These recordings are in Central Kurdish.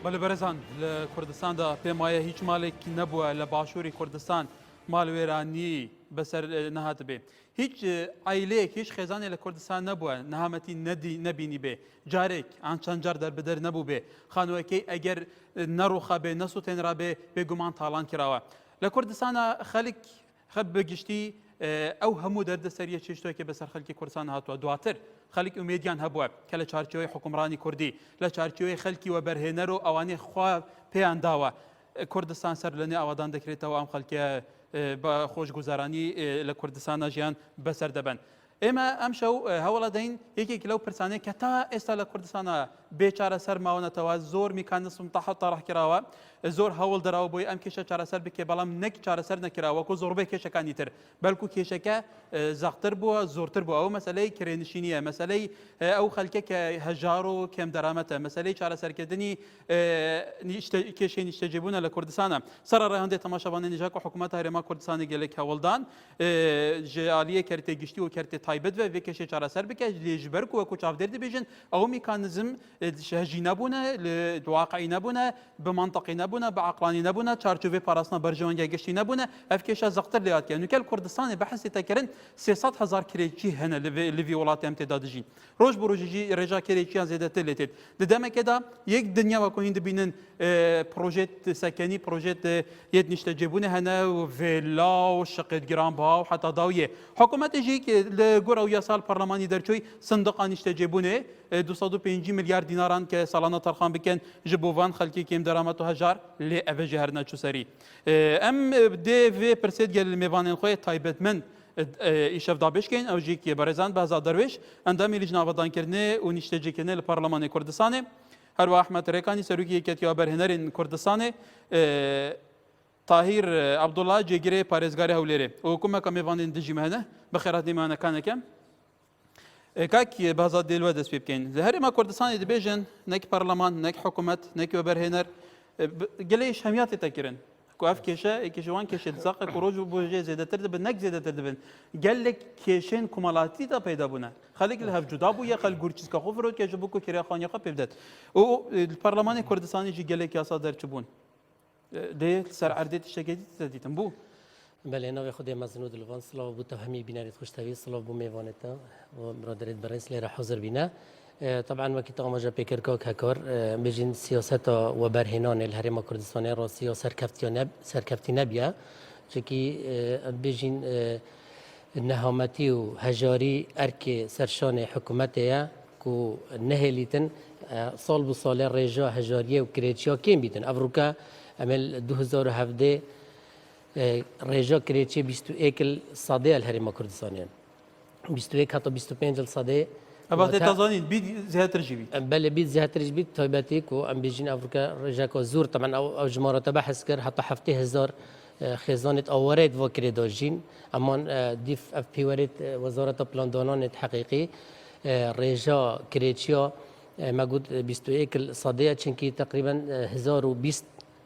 بله برزان لکردستان دا پیمایه هیچ مالک نبوه لباشوری کردستان مال ویرانی بسر نهات به هیچ عائله هیچ خزانه لکردستان نبوه نهامتی نبینی به جارک آن چند جار در بدر نبو به خانوکی اگر نروخه به نسوتن را به گمان تالان کراوه لکردستان خلق خب بگشتی او همو درد سریه چشتوی که بسر خلقی کردستان هاتوا دواتر خلق امیدیان هبوه که لچارچوی حکمرانی کردی لچارچوی خلقی و برهنر و اوانی خواه پیان داوه کردستان سر لنی آوادان دکریتا و ام خلقی با خوشگذرانی لکردستان جیان بسر دبن اما امشو هولا دین یکی کلو پرسانه که تا استا لکردستان بیچاره سر ماونه توا زور میکانسم تحت طرح کراوه زور هول دراو بوی ام کشه چاره سر بکه بلام نک چاره سر نکراوه کو زور به کشه کانیتر بلکو کشه که زغتر بو زورتر بو او مسئله کرینشینیه مسئله او خلکه که هجارو کم درامته مسئله چاره سر کدنی کشه نشتجبونه لکردستان سر راهنده تماشاوانه نجاک و حکومت هرما کردستان گلک هولدان جالیه کرته گشتی و کرته تایبت و کشه چاره سر بکه لیجبر کو کو چاف درد بیجن او میکانیزم شهجی نبونه واقعی نبونه به منطقی نبونه به عقلانی نبونه چارچوبه پاراسنا برجوانگی گشتی نبونه افکش زغتر لیات که نکل کردستان بحث تکرن 300,000 کریچی هنه لوی ولات امتداد جین روز بروجی رجا کریچی زیاده تلتید ددم کدا یک دنیا و کوین دبینن پروژه سکنی پروژه ید نشتجبونه هنه و ویلا و شقت گرام با و حتی داویه حکومت جی که لگور یا سال پارلمانی درچوی صندوق نشتجبونه 205 میلیارد دیناران که سالانه ترخان بکن جبوان خلکی کم درآمد و هزار لی اوج هر نچو سری ام دی و پرسید گل میوانن خوی تایبت من ایشاف دابش کن او جی که برزان بازار درویش اندامی لجنه آبادان کرنه و نشتجی کنه لپارلمان کردستانه هر و احمد ریکانی سروکی کتیا برهنرین کردستانه طاهر عبدالله جگیره پارێزگاری هەولێرێ و حکومەکە میێوانên dijî me hene bi xêratî me hene kanekem kakî bazad dêlwe dest pê bikەin li herêma Kurdistanê dibêjin nek parleman nek hikûmet nek weberhêner gelê hemiyatê te kirin ku ev kêşe kêşe wan kêşê dizaqe ku roj û bojê zêdetir dibin nek zêdetir dibin gelek kêşên kumalatî de peyda bûne xelek li hev cuda bûye xel gurçîska xwe firot ji bo ku kirêxaniya xwe pêv det û li Parlemanê Kurdistanê jî gelek yasa derçibûn ده سر عردت شگیدی تدیدم بو بله نوی خود مزنود الوان سلام بو تفهمی بینارید خوشتوی سلام بو میوانتا و برادرت برئیس لیرا حاضر بینا طبعا وقتی آماجا پیکر کاک هکار بجین سیاست و برهنان الهرم کردستانی را سرکفتی نبیا چکی بجین نهامتی و هجاری ارک سرشان حکومتیه کو نهلیتن سال بو سال رجا هجاریه و کریچیا کیم بیتن افریقا عمل 2017 رجا کریچی 21 صده الهرم کردستانیان 21 حتی 25 صده ابغى تظنين بيد زيادة رجبي بله بيد زيادة رجبي طيباتي كو ام بيجين افريقيا رجا كو زور طبعا او جمارة بحث كر حتى 7000 خزانة اوريد وكري دوجين امان ديف اف بي وريد وزارة بلاندانان حقيقي رجا كريتشيا موجود 21 صدية چنكي تقريبا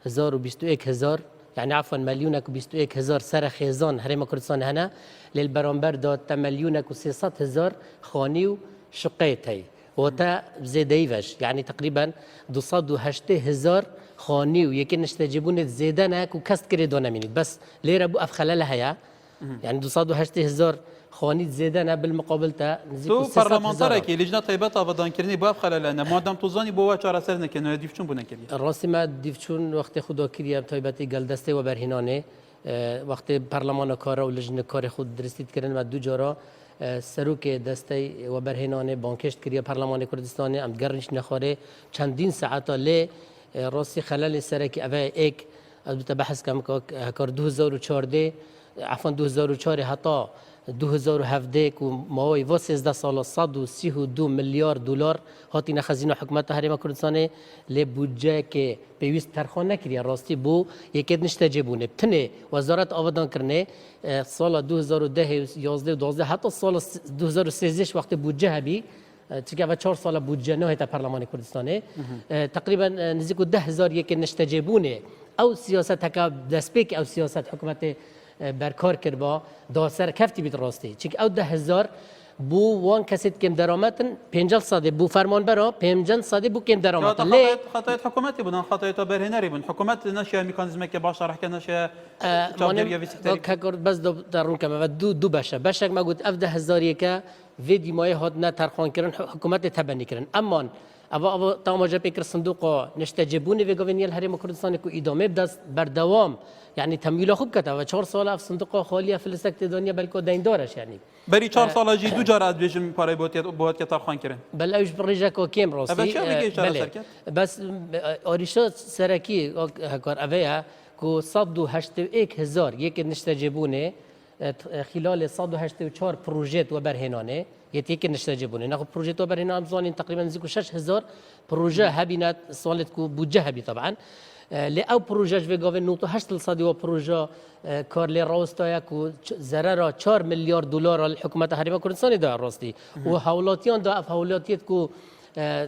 1021 يعني عفوا مليونك و 21,000 سر خزان هرم كردستان هنا للبرامبر داد مليونك و 300,000 خاني و شقيت هي وتا زيدايفش يعني تقريبا 208,000 خاني ويمكن نستجيبون زيدانك وكست كريدونا مني بس ليرة ابو افخلالها يا يعني 208,000 خانيت زيدانه بالمقابل تا تو برلمانتاره که لجنه طیبات آبادان کردنی با خلالانه مادام توزانی با چهار سر نکنه دیفچون بونه کردی راسما دیفچون وقت خدا کردیم طیباتی گل دسته و برهنانه وقت برلمان کار و لجنه کار خود درستید کردن و دو جارا سروک دسته و برهنانه بانکشت کردیم برلمان کردستان ام گرنش نخوره چندین ساعت لی راسی خلال سرکی اوه ایک از بحث کم کار 2014 عفوا 2004 حتی 2017 که ماوی و 13 سال 132 میلیارد دلار هاتی نخزینه حکومت هرم کردستان لی بودجه که پیوست ترخان نکریه راستی بو یکیت نشتجبونه بتنه وزارت آبادان کرنه سال 2010 11 12 حتی سال 2013 وقت بودجه هبی چون که 4 سال بودجه نه تا پارلمان کردستانه تقریبا نزدیک 10,000 یکیت نشتجبونه او سیاست هکا دسپیک او سیاست حکومت برکار کرد با داسر کفتی بیت راستی چون او 10,000 بو وان کسید کم درآمدن 50 ساده بو فرمان برا 50 ساده بو کم درآمد لی خطایت حکومتی بودن خطایت برهنری بودن حکومت نشه میکانیزمی که باشه راه که نشه جابگیری ویسیکتری که بس درون کم و دو بشه ما گفت 17000 که ویدی مای هات نه ترخان کردن حکومت تبنی کردن اما اوا تماجا بکر صندوق نشتجبونی و گوینی الحرم کردستان کو ادامه بدست بردوام يعني تمويله خوب كتب و 4 سال في صندوق خاليه في السكت الدنيا بلكو دين دارش يعني بری 4 سال جی دو جارات بیشم پاره بوت که ترخان کردن بل اوش برجاك وكيم روسي بس اوريشا سركي هكار اويا كو 108000 يك نشتجبونه خلال 184 بروجيت وبرهنانه يتيك نشتجبونه ناخذ بروجيت وبرهنان بزانين تقريبا نزيكو 6000 بروجه هبينات صالتكو بوجه هبي طبعا لأو بروجه في قابل نوتو 800 و بروجه کار لی راستایا کو ضرر 4 میلیارد دلار الحکومت حریم کردستان دار راستی و حولاتیان دا حولاتیت کو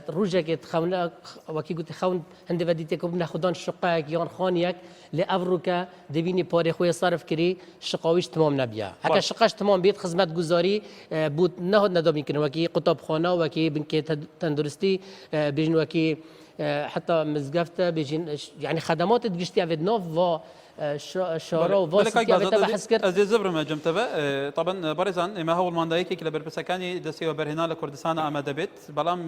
روجه که تخونه وکی گوت خون هنده ودیت کو بنا خدان شقه یان خانیک لی افروکا دبینی پاره خوی صرف کری شقاویش تمام نبیا اگه شقاش تمام بیت خدمت گزاری بود نه ندام میکنه وکی قطب خانه وکی بنک تندرستی بیجن وکی حتى مزقفته بيجين يعني خدمات تجشتي عفد نوف و شارع واسطي عفد بحث كرت از زبر ما جمتبه طبعا برزان ما هو الماندايك كي لبربسكاني دسي وبرهنا لكردستان اماده بيت بلام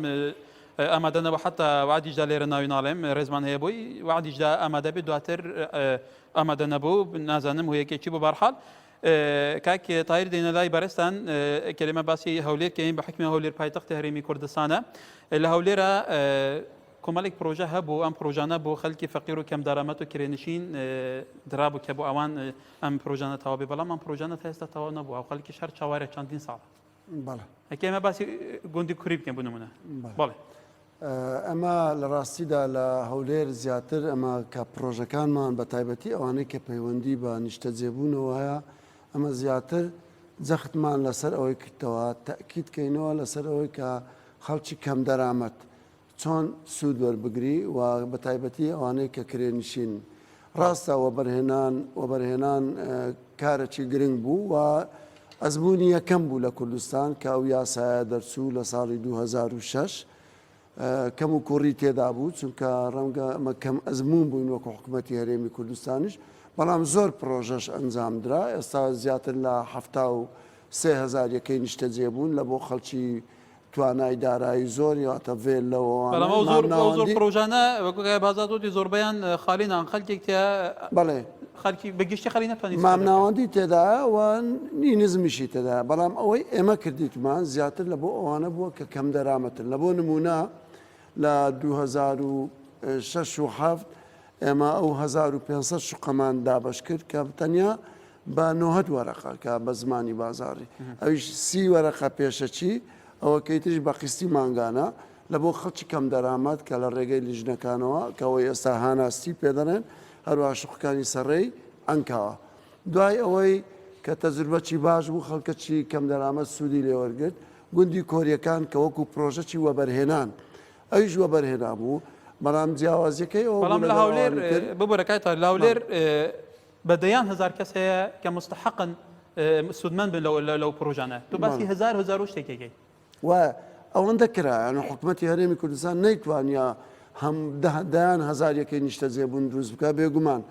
امادنا وحتى وعد جالير ناوينالم رزمان هي بوي وعد جا اماده بيت دواتر امادنا بو نازنم هي كي بو برحال كاك طاير دين لاي برستان كلمه باسي هولير كاين بحكم هولير بايتخت هرمي كردستان الهوليرا كمالك بروجه هبو ام بروجانا بو خلقي فقير وكم درامات وكرينشين درابو كبو اوان ام بروجانا توابي بلا ام بروجانا تاستا تو نبو او خلقي شهر شوارع چندين سال بله كيما باسي غوندي كريب كم بنمونه بله اما لراستي دا لهولير زياتر اما كبروجه كان مان بتايبتي اواني كبيوندي با نشتزيبون وهي اما زياتر زخت مان لسر اوي كتوا تاكيد كينو لسر اوي كخلقي كم درامات چۆن سوود وەربگری و بە تایبەتی ئەوانەی کە کرێنشین ڕاستە وەبەرهێنان کارێکی گرنگ بوو و ئەزمموی یەکەم بوو لە کوردستان کە ئەو یاسایە دەرچوو لە ساڵی 2006 کەم و کوڕی تێدا بوو چونکە ڕەنگە ئەمە کەم ئەزممون بووین وەکو حکوومەتی هەرێمی کوردستانیش بەڵام زۆر پرۆژەش ئەنجامدرا ئێستا زیاتر لە 73,000 یەکەی نیشتەجێ بوون لە بۆ خەڵکی توانای دارایی زۆری واتە vێل لەوە زۆر پرۆژانە وەکو بازاتی زۆربیان خاڵینان خەلکێکتیا بەڵێ خەلکی بەگشتی خەڵی ناتوانین مامناوەندی تێدایە و نینزمیشی تێدا بەڵام ئەوەی ئێمە کردیتمان زیاتر لە بۆ ئەوانە بووە کە کەم دەرامەتن لە بۆ نمونە لە 2006 و 7 ئێمە ئەو 1500 شقەمان دابش کرد کە تەنیا بە 90 وەرەقە کە بە زمانی بازاڕی ئەویش 30 وەرەقە پێشەچی ئەوە کەیتش بە قستی مانگانە لە بۆ خەڵکی کەم دەرامەت کە لە ڕێگەی لیژنەکانەوە کەەوەی ئێستا هاناستی پێدەڕێن هەروە شوقەکانی سەرڕێی ئەنکاوە دوای ئەوەی کە تەجروبەی باش بوو خەڵکەچی کەم دەرامەت سوودی لێوەرگرت گوندی کۆریەکان کە وەکو پرۆژەی وەبەرهێنان ئەویش وەبەرهێنا بوو بەڵام جیاوازیەکەی بەڵام لە هاولێر ببوورەکەیتە لاولێر بەدەیان هزار کەس هەیە کە مستحقن سودمەند بن لەو پرۆژانە تو باسی هزار شتێکێکی و ئەوەندە کرایە حکوومەتی هەرێمی کوردستان نەیتوانیا هەم دەیان هزار یەکەی نیشتەجێبوون دروست بکە بێگومان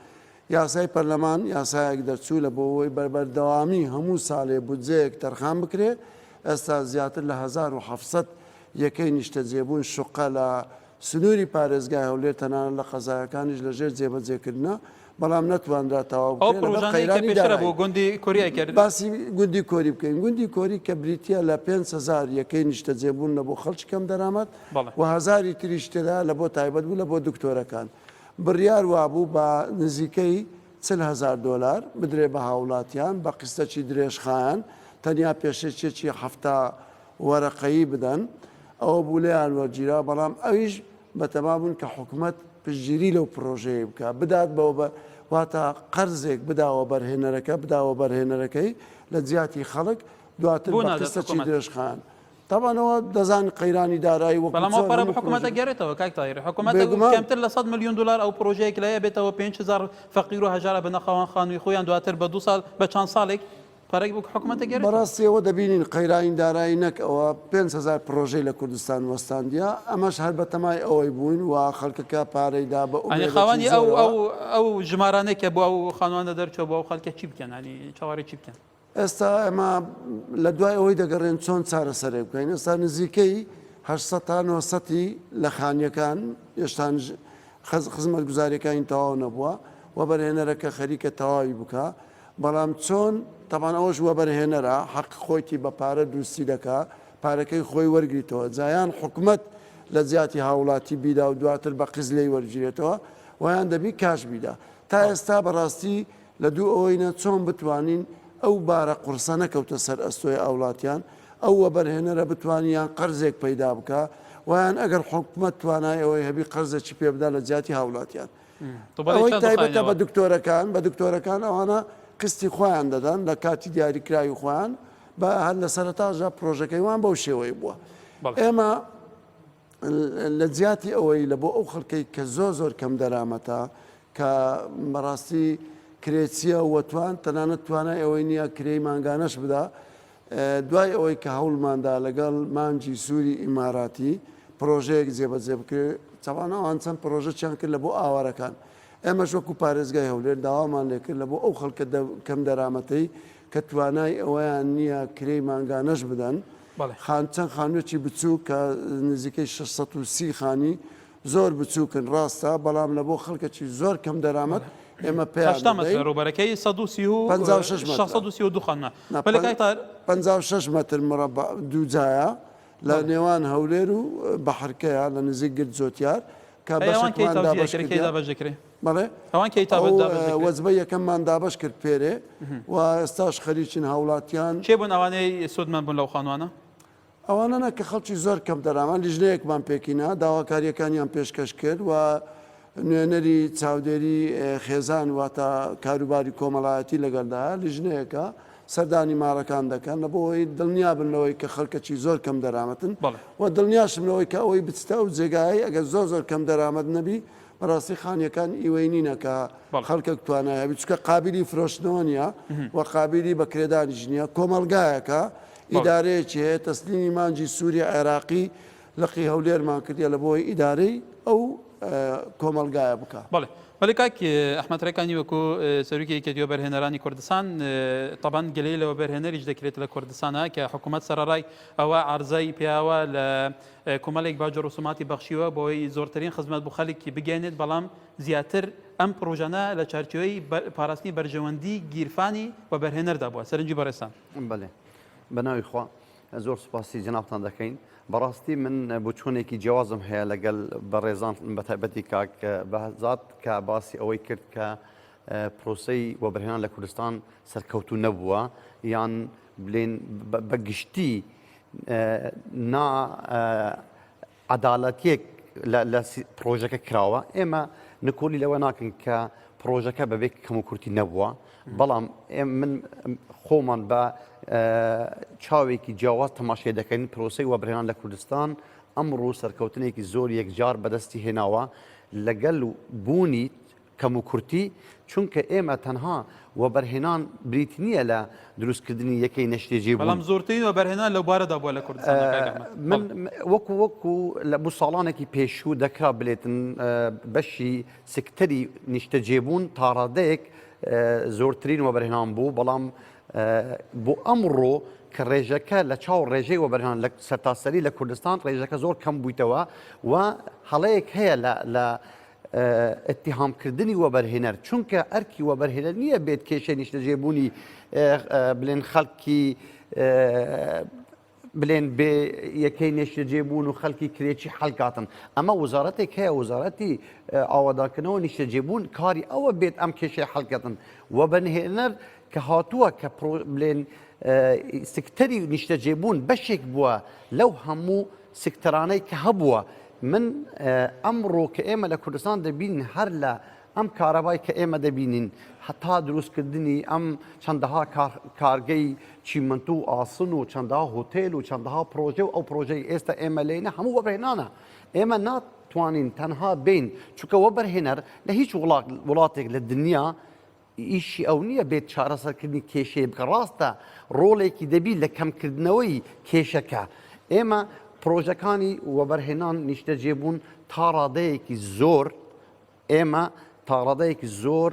یاسای پەرلەمان یاسایەک دەرچوو لە بۆەوەی بەردەوامی هەموو ساڵێ بودجەیەک تەرخان بکرێ ئێستا زیاتر لە 1700 یەکەی نیشتەجێبوون شوقە لە سنووری پارێزگای هەولێر تەنانەت لە قەزایەکانیش لەژێر جێبەجێکردنە بەڵام نەتوانرا تەواو گوندی کۆریای کرد باسی گوندی کۆری بکەین گوندی کۆری کە بریتە لە 5,000 یەکەی نیشتەجێبوون لە بۆ خەڵکی کەم دەرامەت و هزاری تریش تێدا لە بۆ تایبەت بوو لە بۆ دکتۆرەکان بڕیار وابوو بە نزیکەی 40,000 دلار بدرێ بە هاوڵاتیان بە قستەکی درێژخایان تەنیا پێشێکێکی هەفتە وەرەقەیی بدەن ئەوە بوو لێیان وەرگیرا بەڵام ئەویش بەتەما بوون کە حکوومەت پشتگیری لەو پرۆژەیە بکە بدات بەوە واتە قەرزێک بداوە بەرهێنەرەکە بداوە بەرهێنەرەکەی لە جیاتی خەڵک دواتر بە قستەکی درێژخایان طبعاەوە دەزان قەیرانی دارایی وەک بەڵام پارە حکوومەتە گەڕێتەوە کاک تایر حکوومەت کەمتر لە 100 میلیۆن دلار ئەو پرۆژەیەک لەیە بێتەوە 5,000 فەقیر و هەژارە بنەخەوان خانووی خۆیان دواتر بە 2 ساڵ بە چەند ساڵێک پارێک بوو حکوومەتە گەرە بەڕاستیەوە دەبینین قەیراین دارایی نەک ئەوە 5,000 پرۆژەی لە کوردستان وەستاندیا ئەمەش هەر بە تەمای ئەوەی بووین و خەڵکەکە پارەیدا بە ئەنی خاوەنی ئەو ژمارانێکە بۆ ئەو خانوانە دەرچەوە بۆ ئەو خەڵکە چی بکەن ینی چاوەڕێ چی بکەن ئێستا ئەمە لە دوای ئەوەی دەگەڕێن چۆن چارەسەرێ بکەین ئێستا نزیکەی 800 تا 900 لە خانیەکان هێشتا خزمەت گوزاریەکانی تەواو نەبووە و بەرهێنەرەکە خەریکە تەواوی بکە بەڵام چۆن تەمان ئەوەش وە بەرهێنەرە حەق خۆیتی بە پارە دووستی دەکا پارەکەی خۆی وەرگیتەوە جایان حکوومەت لە زیاتی هاوڵاتی بیدا و دواتر بە قزلەی وەرگێتەوە ویان دەبی کاش بیدا تا ئێستا بەڕاستی لە دوو ئەوەینە چۆن بتوانین ئەو بارە قورسە نەکەوتە سەر ئەستۆی ئاوڵاتیان ئەو وە بەرهێنەرە بتوانیان قەرزێک پەیدا بکە ویان ئەگەر حکوومەت توانای ئەوەی هەبی قەرزێکی پێبدا لە جیاتی هاوڵاتیان ئەوەی تایبەتە بە دکتۆرەکان ئەوانە قستی خۆیان دەدەن لە کاتی دیاریکراوی خۆیان بە هەر لە سەرەتاژە پرۆژەکەیوان بەو شێوەی بووە ئێمە لە جیاتی ئەوەی لە بۆ ئەو خەڵکەی کە زۆر کەم دەرامەتە کە بەڕاستی کرێچیە وەتوان تەنانەت توانای ئەوەی نییە کرێی مانگانەش بدا دوای ئەوەی کە هەوڵماندا لەگەڵ مانجی سووری ئیماراتی پرۆژەیەک جێبەجێ بکرێت چاوانە ئەوان چەند پرۆژە چیان کرد لە بۆ ئاوارەکان ئێمەش وەکو پارێزگای هەولێر داوامان لێکرد لە بۆ ئەو خەڵکە کەم دەرامەتەی کە توانای ئەوەیان نییە کرێی مانگانەش بدەن چەند خانوێکی بچوو کە نزیکەی 630 خانی زۆر بچووکن ڕاستە بەڵام لە بۆ خەڵکەکی زۆر کەم دەرامەت ئێمە ڕوبەرەکەی 632 خانە 56 متر مربع دوو جایە لە نێوان هەولێر و بەحرکەیە لە نزیک گرد زۆتیار کە بەڵێ وەزبە یەکەممان دابش کرد پێرێ و ئێستاش خەریکین هاوڵاتیان چێ بوون ئەوانەی سودمان بوون لەو خانوانە ئەوانە کە خەڵکی زۆر کەم دەرامان لیژنەیەکمان پێکینا داواکاریەکانیان پێشکەش کرد و نوێنەری چاودێری خێزان واتە کاروباری کۆمەڵایەتی لەگەڵدا لیژنەیەەکە سەردانی ماڕەکان دەکەن لە بۆەوەی دڵنیا بنەوەی کە خەڵکەکی زۆر کەم دەرامەتن و دڵنیاشمەوەی کە ئەوەی بچتە و جێگایی ئەگەر زۆر کەم دەرامەت نەبی بەڕاستی خانیەکان ئیوەی نینەکە خەڵکە توانایە بچکە قابلی فرۆشتنەوە نیە و قابلی بە کرێدانی ژنیە کۆمەلگایەکە ئیدارەیەکی هەیە تەسلیمی مانجی سووری عێراقی لەقی هەولێرمان کردە لە بۆی ئیدارەی ئەو کۆمەلگایە بکە بەڵێ کاک ئەحمەد ڕێکانی وەکو سەرروکی یەکێتیوە بەرهێنەرانی کوردستان تەبان گلەی لەوە بەرهێنەریش دەکرێت لە کوردستانە کە حکوومەت سەرڕای ئەوە عرزای پیاوە لە کۆمەڵێک باجە ڕسوماتی بەخشیوە بۆی زۆرترین خزمەت بۆ خەڵکی بگەێنێت بەڵام زیاتر ئەم پرۆژانە لە چارچەوەی پاراستنی بەرژەوەندی گیرفانی و بەرهێنەردا بووە سەرنجی بەڕێستان بەڵێ بەناوی خوا زۆر سوپاسی جنابتان دەکەین بەڕاستی من بۆ چۆنێکی جیازم هەیە لەگەڵ بەڕێزان بە تایبەتی کاک بەهزات کە باسی ئەوەی کرد کە پرۆسەی وەبەرهێنان لە کوردستان سەرکەوتو نەبووە یان بڵێن بەگشتی عەدالەتیەک لە پرۆژەکە کراوە ئێمە نکۆلی لەوە ناکەین کە پرۆژەکە بەبێ کەم و کورتی نەبووە بەڵام من خۆمان بە چاوێکی جیاواز تەماشای دەکەین پرۆسەی وەبەرهێنان لە کوردستان ئەمڕۆ سەرکەوتنێکی زۆر یەکجار بەدەستی هێناوە لەگەڵ بوونی کەم و کورتی چونکە ئێمە تەنها وەبەرهێنان بریتی نییە لە دروستکردنی یەکەی نەشتێجێ بوو بەڵام زۆرترین وەبەرهێنان لەو بارەدا بووە لە کوردستان من وەکو لە بۆ ساڵانێکی پێشوو دەکرا بلێتن بەشی سکتەری نیشتەجێبوون تا ڕادەیەک زۆرترین وەبەرهێنان بوو بەڵام بۆ ئەمڕۆ کە ڕێژەکە لە چاو ڕێژەی وەبەرهێنان لە سەرتاسەری لە کوردستان ڕێژەکە زۆر کەم بوویتەوە و هەڵەیەک هەیە لە اتهامکردنی وەبەرهێنەر چونکە ئەرکی وەبەرهێنەر نییە بێت کێشە نیشتەجێبوونی بڵێن خەڵکی بڵێن بێ یەکەی نیشتەجێبوون و خەڵکی کرێکی حەڵکاتن ئەمە وزارەتێک هەیە وزارەتی ئاوادارکردنەوە نیشتەجێبوون کاری ئەوە بێت ئەم کێشەی حەڵکەتن وەبەرهێنەر کە هاتووە کە بڵێن سکتەری نیشتەجێبوون بەشێک بووە لەو هەموو سکتەرانەی کە هەبووە من ئەمڕۆ کە ئێمە لە کوردستان دەبینین هەر لە ئەم کارەبای کە ئێمە دەبینین هەتا دروستکردنی ئەم چەندەها کارگەی چیمەنتو و ئاسن و چەندەها هۆتێل و چەندەها پرۆژە و ئەو پرۆژەی ئێستا ئێمە لێنە هەموو وەبەرهێنانە ئێمە ناتوانین تەنها بین چونکە وەبەرهێنەر لە هیچ وڵاتێک لە دنیا ئیشی ئەو نییە بێت چارەسەرکردنی کێشەیە بکە ڕاستە ڕۆڵێکی دەبی لە کەمکردنەوەی کێشەکە ئێمە پرۆژەکانی وەبەرهێنان نیشتەجێبوون تا ڕادەیەکی زۆر ئێمە تا ڕادەیەکی زۆر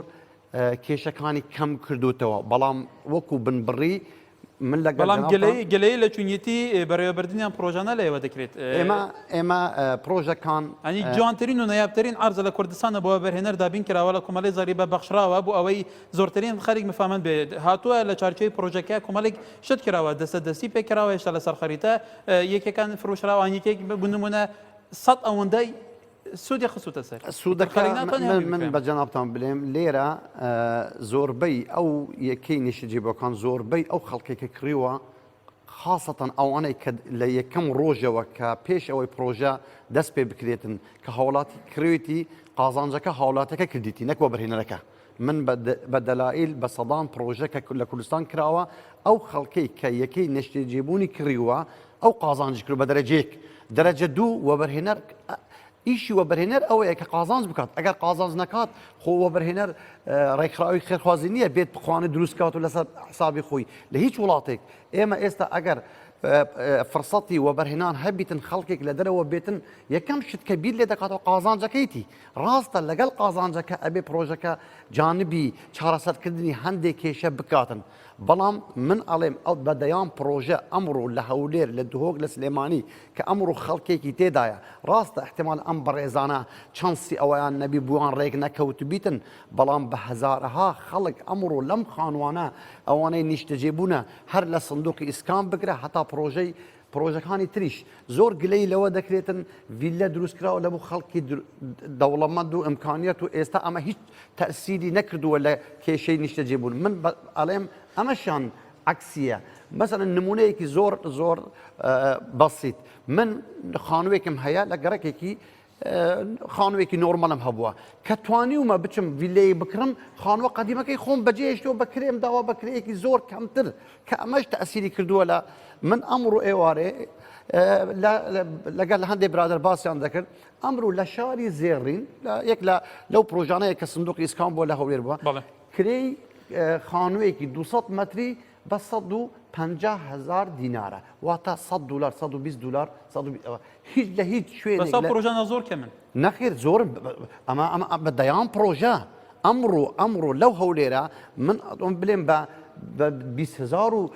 کێشەکانی کەم کردوتەوە بەڵام وەکو بنبڕی من لەگەڵ بەڵام گەلەی لە چونیەتی بەڕێوەبردنیان پرۆژانە لەوە دەکرێت ئێمە پرۆژەکان ئەنی جوانترین و نەیابترین عرضە لە کوردستانە بۆ بەرهێنەر دابین کراوە لە کۆمەڵی زەریبە بەخشراوە بۆ ئەوەی زۆرترین خەریک مفامەن بێت هاتووە لە چارچەوەی پرۆژەکە کۆمەڵێک شت کراوە دەستە دەستی پێکراوە هێشتا لەسەر خەریتە یەکێکان فرۆشراوان یەکێک بنمونە 100 ئەوەندەی سوودی خسووتە سەر سوودەکە من بە جەنابتان بڵێم لێرە زۆربەی ئەو یەکەی نیشتەجێبەکان زۆربەی ئەو خەڵکێکە کڕیوە خاصەتەن ئەوانەی کە لە یەکەم ڕۆژەوە کە پێش ئەوەی پرۆژە دەست پێ بکرێتن کە هاوڵاتی کروێتی قازانجەکە هاوڵاتەکە کردیتی نەکوە بەرهێنەرەکە من بە دەلائیل بە سەدان پرۆژەکە لە کوردستان کراوە ئەو خەڵکەی کە یەکەی نیشتەجێبوونی کڕیوە ئەو قازانجی کرد بە دەرەجێک دەرەجە دوو وەبەرهێنەر ئیشی وەبەرهێنەر ئەوەیە کە قازانج بکات ئەگەر قازانج نکات خۆ وەبەرهێنەر ڕێکخراوی خێرخوازی نییە بێت بخوانە دروستکات و لەسەر حسابی خۆی لە هیچ وڵاتێک ئێمە ئێستا ئەگەر فرسەتی وەبەرهێنان هەبیتن خەڵکێک لە دەرەوە بێتن یەکەم شت کە بیر لێ دەکاتەوە قازانجەکەیتی ڕاستە لەگەڵ قازانجەکە ئەبێ پرۆژەکە جانبی چارەسەرکردنی هەندێک کێشە بکاتن بەڵام من ئەڵێم ئەو بەدەیان پرۆژە ئەمڕۆ لە هەولێر لە دهۆک لە سلێمانی کە ئەمڕۆ خەڵکێکی تێدایە ڕاستە احتیمال ئەم بەڕێزانە چەندسی ئەوەیان نەبی بووان ڕێک نەکەوت بیتن بەڵام بە هەزارەها خەڵک ئەمڕۆ لەم خانوانە ئەوانەی نیشتەجێبوونە هەر لە سندوقی ئیسکان بگرە هەتا پرۆژەکانی تریش زۆر گلەی لەوە دەکرێتن ڤیلە دروستکراوە لە بۆ خەڵکی دەوڵەمەند و ئیمکانیەت و ئێستا ئەمە هیچ تەسیری نەکردووە لە کێشەی نیشتەجێبوون من ئەڵێم ئەمەشان عکسیە مەسەن نمونەیەکی زۆر بەسیت من خانووێکم هەیە لە گەڕێکێکی خانووێکی نۆرمەلم هەبووە کە توانیومە بچم ڤیلەیە بکڕم خانووە قەدیمەکەی خۆم بەجێهێشتەوە بە کرێم داوا بە کرەیەکی زۆر کەمتر کە ئەمەش تەسیری کردووە لە من ئەمڕۆ ئێوارێ لەگەڵ هەندێک برادر باسییان دەکرد ئەمڕۆ لە شاری زێڕین یەک لەو پرۆژانەیە کە سندوقی ئیسکان بۆ لە هەولێر بووە کرێی خانوویەکی 200 مەتری بە 150,000 دینارە واتە $100 $120 هیچ لە هیچ شوێنێک پرۆژانە زۆر کە من نەخێر زۆر ئەمە بەدەیان پرۆژە ئەمڕۆ لەو هەولێرە من ئەم بڵێم بە 20,000 و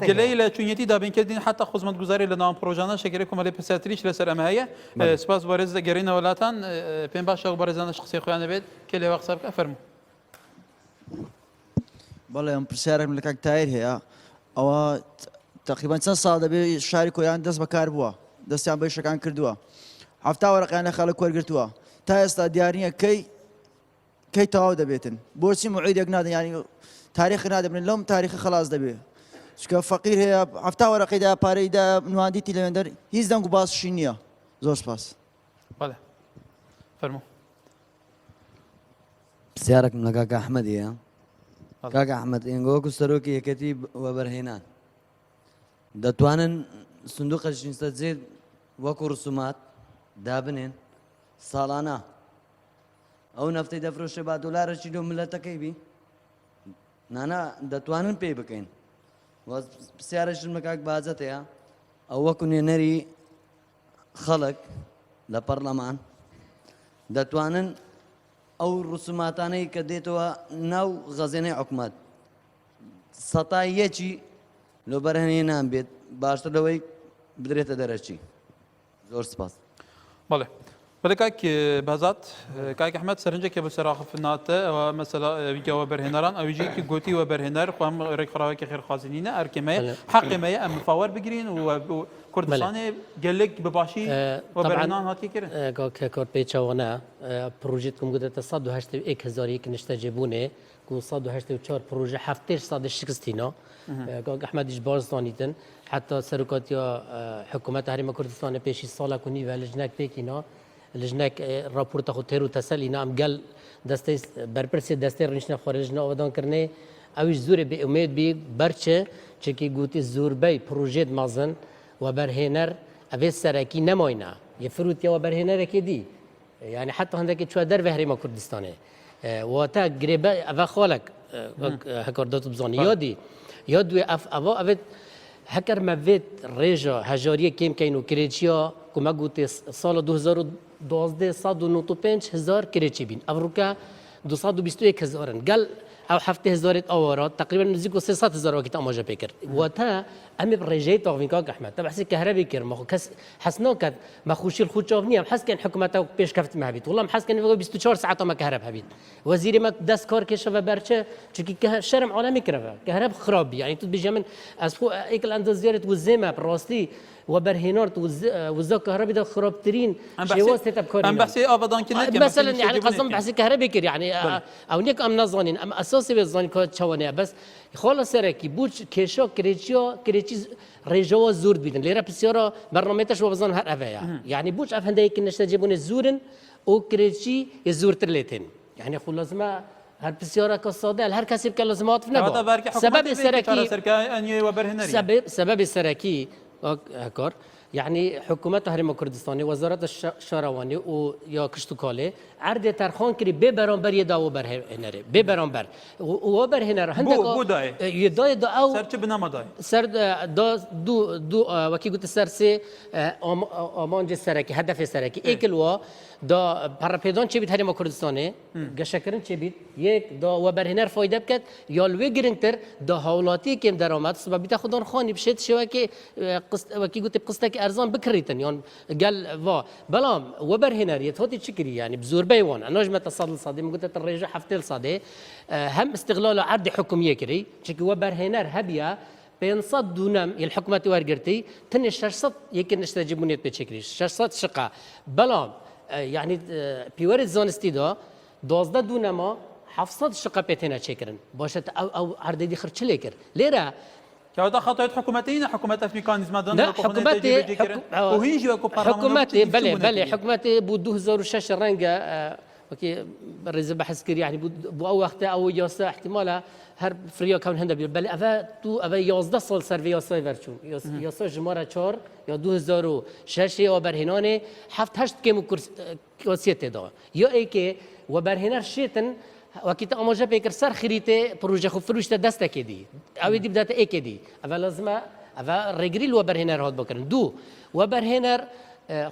گەلەی لە چونیەتی دابینکردین حتا خزمەتگوزاری لە ناو پرۆژانە شەکری کۆمەڵی پرسیاتریش لەسەر ئەمە هەیە سپاس وەرز دەگەڕینە وڵاتان پێم باشە و بەڕێزانە شخصی خۆیان دەبێت کە لێوە قسە بکە فەرموو بەڵێ ئەم پرسیارێک لە کاک تایر هەیە ئەوە تقریبان چەند ساڵ دەبێت شاری کۆیان دەست بەکار بووە دەستیان بە شەکان کردووە هەفتا وەرەقیان لە خەڵک وەرگرتووە تا ئێستا دیارنیە کەی تەواو دەبێتن بۆچی موعیدێک نادەن ینی تاریخ نادەبن لەم تاریخی خلاص دەبێت چکە فەقیر هەیە هەفتا وەرەقیدا پارەیدا نواندیتی لەوێندەر هیچ دەنگ و باسشی نییە زۆر سپاس بەڵێ فەرموو پرسیارێکم لە کاک ئەحمەدیە کاک ئەحمەد ئێنگۆوەکو سەرۆکی یەکەتی وەبەرهێنان دەتوانن سندوقە نیشتەجێ وەکو ڕسومات دابنێن ساڵانە ئەو نەفتەی دەفرۆشێ با دۆلارە چیلۆ ملەتەکەی بی نانە دەتوانن پێی بکەین پرسیارەشم لە کاک بازەت هەیە ئەو وەکو نوێنەری خەڵک لە پەرلەمان دەتوانن ئەو ڕسوماتانەی کە دێتەوە ناو غەزێنەی حکومەت سەتای یەکی لۆ بەرهەنێنان بێت باشتر لەوەی بدرێتە دەرەچی زۆر سپاس بەڵێ بەڵێ کاک بازات کاک ئەحمەد سەرنجێکە بە سەراخفناتە ئەوە مەسەلا ویگەوە بەرهێنەران ئەویژەیەکی گوتی وە بەرهێنەر خۆم ڕێکخراوێکی خێرخوازنینە ئەرکێمەیە حەقێمەیە ئەم مفاوەر بگرین و کوردستانی گەلێک بباشی وە بەرهێنان هاتیکردن کە کۆرپێچەوەنە پروژێت کم گوتێتە 181,000 نیشتەجێبوونێ و 184 پروژە 7 شکستینە کاک ئەحمەدیش بازدانیتن حتا سەرۆکاتیە حکوومەت هەرێمە کوردستانە پێشی ساڵێک و نیوە لەژنەک پێکینە لەژنەک راپۆرتە خۆ تێر و تەسەلینا ئەم گەل دەستەی بەرپرسی دەستەی ڕنیشتە خۆرەژنە ئەوەدانکردنێ ئەویش زۆرە بێ ئومێد بی بەرچە چێکی گوتی زۆربەی پروژێت مەزن و بەرهێنەر ئەوێ سەرەکی نەماینە یە فروتیەوە بەرهێنەرێکی دی يعني حتى هندك شو در بهري ما كردستانه واتا قريبه افا خالك هكر دوت بزاني يادوي افا افت هكر ما فيت ريجا هجاريه كيم كاينو كريتشيا كما قلت سال 2012 195 هزار كريتشي بين افروكا 221 هزارن قال او هفته هزارت آوارات تقریبا نزدیک 300 هزار وقت آماده پیکر و تا امی برجای تاوین که احمد تا بحثی کهربی کر ما کس حسنا کد ما خوشی الخود چاونی هم حس کن حکومت او پیش کفت مهبید والله حس کن 24 ساعت ما کهرب هبید وزیر ما دست کار کش و برچه چون که شرم عالمی کرده کهرب خرابی یعنی تو بجمن از خو ایکل انداز زیارت وزمه براستی وبرهنارت وزا كهربي ده خرابترين شواز تتبكرين ام بحثي ابدا كنا مثلا يعني قصدم بحثي كهربي كر يعني او نيك ام نظانين ام اساسي بالظن كتشوانه بس خلاص سركي بوش كيشو كريتشي رجوا زورد بيدن ليرا بسيارة برنامجش وبظن هر افيا يعني بوش افهند هيك نشتجبون الزورن او كريتشي الزور ترليتين يعني خلاص ما هر بسیار کساده هر کسی که لازمات نبود سبب سرکی هكار يعني حكومة هرم كردستاني وزارة الشهرواني و يا كشتوكالي عرض ترخان كري ببرانبر يداو برهنري ببرانبر وبرهنر هندك يداي دا او سر چه بنام داي سر دا دو وكي قلت سر سي امانج سركي هدف سركي ايكلوا دا پرپیدان چه بید هرم کردستانه گشکرین چه بید یک دا وبرهنر فایده بکد یا لوی گرینگتر دا حوالاتی که درآمد سبب بیت خودان خانی بشید شو که قسط وکی گوت قسطه که ارزان بکریتن یان قال وا بلام وبرهنر يتهوتي تشكري يعني بزور بيوان انا نجمه تصادل صادي من قلت الرجع حفتل صادي هم استغلال عرض حكوميه كري تشكي وبرهنر هبيا بينصد دونم الحكومه ورقرتي تن 600 يمكن نستجيبونيت بتشكري 600 شقه بلام يعني بيورد زانستی دا 12 دونما 700 شقه بتنا چکرن باشد او عرض دی خرچ لیکر لیرا که هذا خطوات حكومتين حكومات ميكانيزم دون حكومتي وهيجي اكو حكومتي بله حكومتي بو 2006 رنجا اوكي برز بحث كري يعني بو او وقت او ياسا احتمالا هر فريا كون هندا بل افا تو افا 11 سال سروي ياسا ورچون ياسا جماره 4 یا 2006 و برهنانه 7 كيمو كرسيته دا یا ای که و برهنر شیتن وقتی آموزش پیکر سر خریته پروژه خوب فروشته دسته کدی اوی دی بدات ای کدی اول لازم اول رجریل و برهنر هاد بکرن دو و برهنر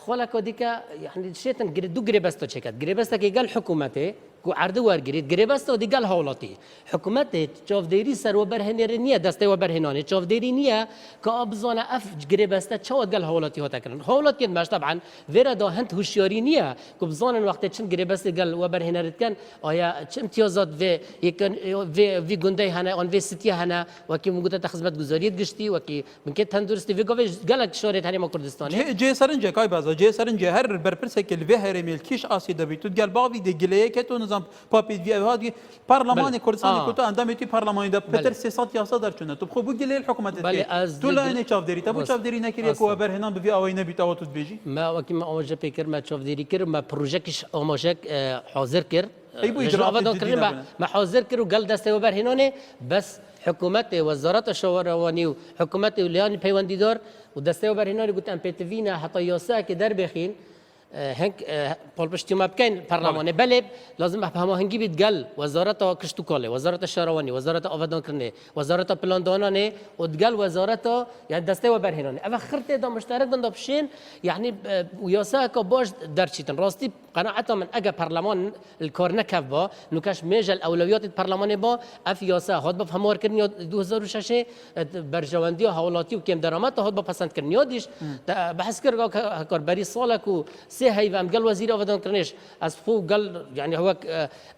خلا کدیکا يعني شیتن دو گریبستا چکت گریبستا که گل حکومته کو عرض ورگرید گریبستا دی گل حالاتی حکومت چافدیری سر و برهنر نیه دسته و برهنانه چافدیری نیه که ابزانه اف گریبستا چواد گل حالاتی هات کردن حالات کن ماش طبعا ویرا دا هند هوشیاری نیه که بزانن وقت چن گریبست گل و برهنرت کن آیا چه امتیازات و یکن وی گنده هنه آن وی ستی هنه و کی موجود خدمت گزاریت گشتی و کی ممکن تندرستی وی گوی گلک شورت هنه کردستانه جي سرنجه كاي بازا جي سرنجه هر بربرسك الفهر ملكيش اسي دبيتو قال باوي دي جليه كتو نظام بابي في هذه برلمان كردستان كنت عندما يتي برلمان ده بتر 600 يا صدر شنو تبخو بجليه الحكومه تولا اني شافدري تبو شافدري نكري كو برهنان بفي اوينا بيتاو تبيجي ما وكي ما اوجه بيكر ما شافدري كر ما بروجكش اوماجك حاضر كر ايبو اجراءات ما حاضر كر وقال دسته وبرهنانه بس حكومت وزارة الشهرواني وحكومت وليان بيوانديدار ودسته وبرهنانه قلت ام بيتفينا حتى ياسا كدر بخين هنگ پالپشتی ما بکن پارلمانه بله لازم افهمه هنگی بیدگل وزارت کشتوکاله وزارت شهروانی وزارت آبادان کرنه وزارت پلاندانانه ودگل وزارت يعني دسته و برهنانه اول خرطه دا مشترک بند بشین يعني وياسا كباش درچیتن راستی قناعتا من اگه پارلمان الکار نکف با نکاش میجل اولویات پارلمان با اف یاسا هاد بفهموار کرنی 2006 برجواندی و حوالاتی و کم درآمد هاد با پسند کرنی یادش بحث کرد کار بری سالک و سه هی و قال وزير آبادان کرنش از فوق قال يعني هو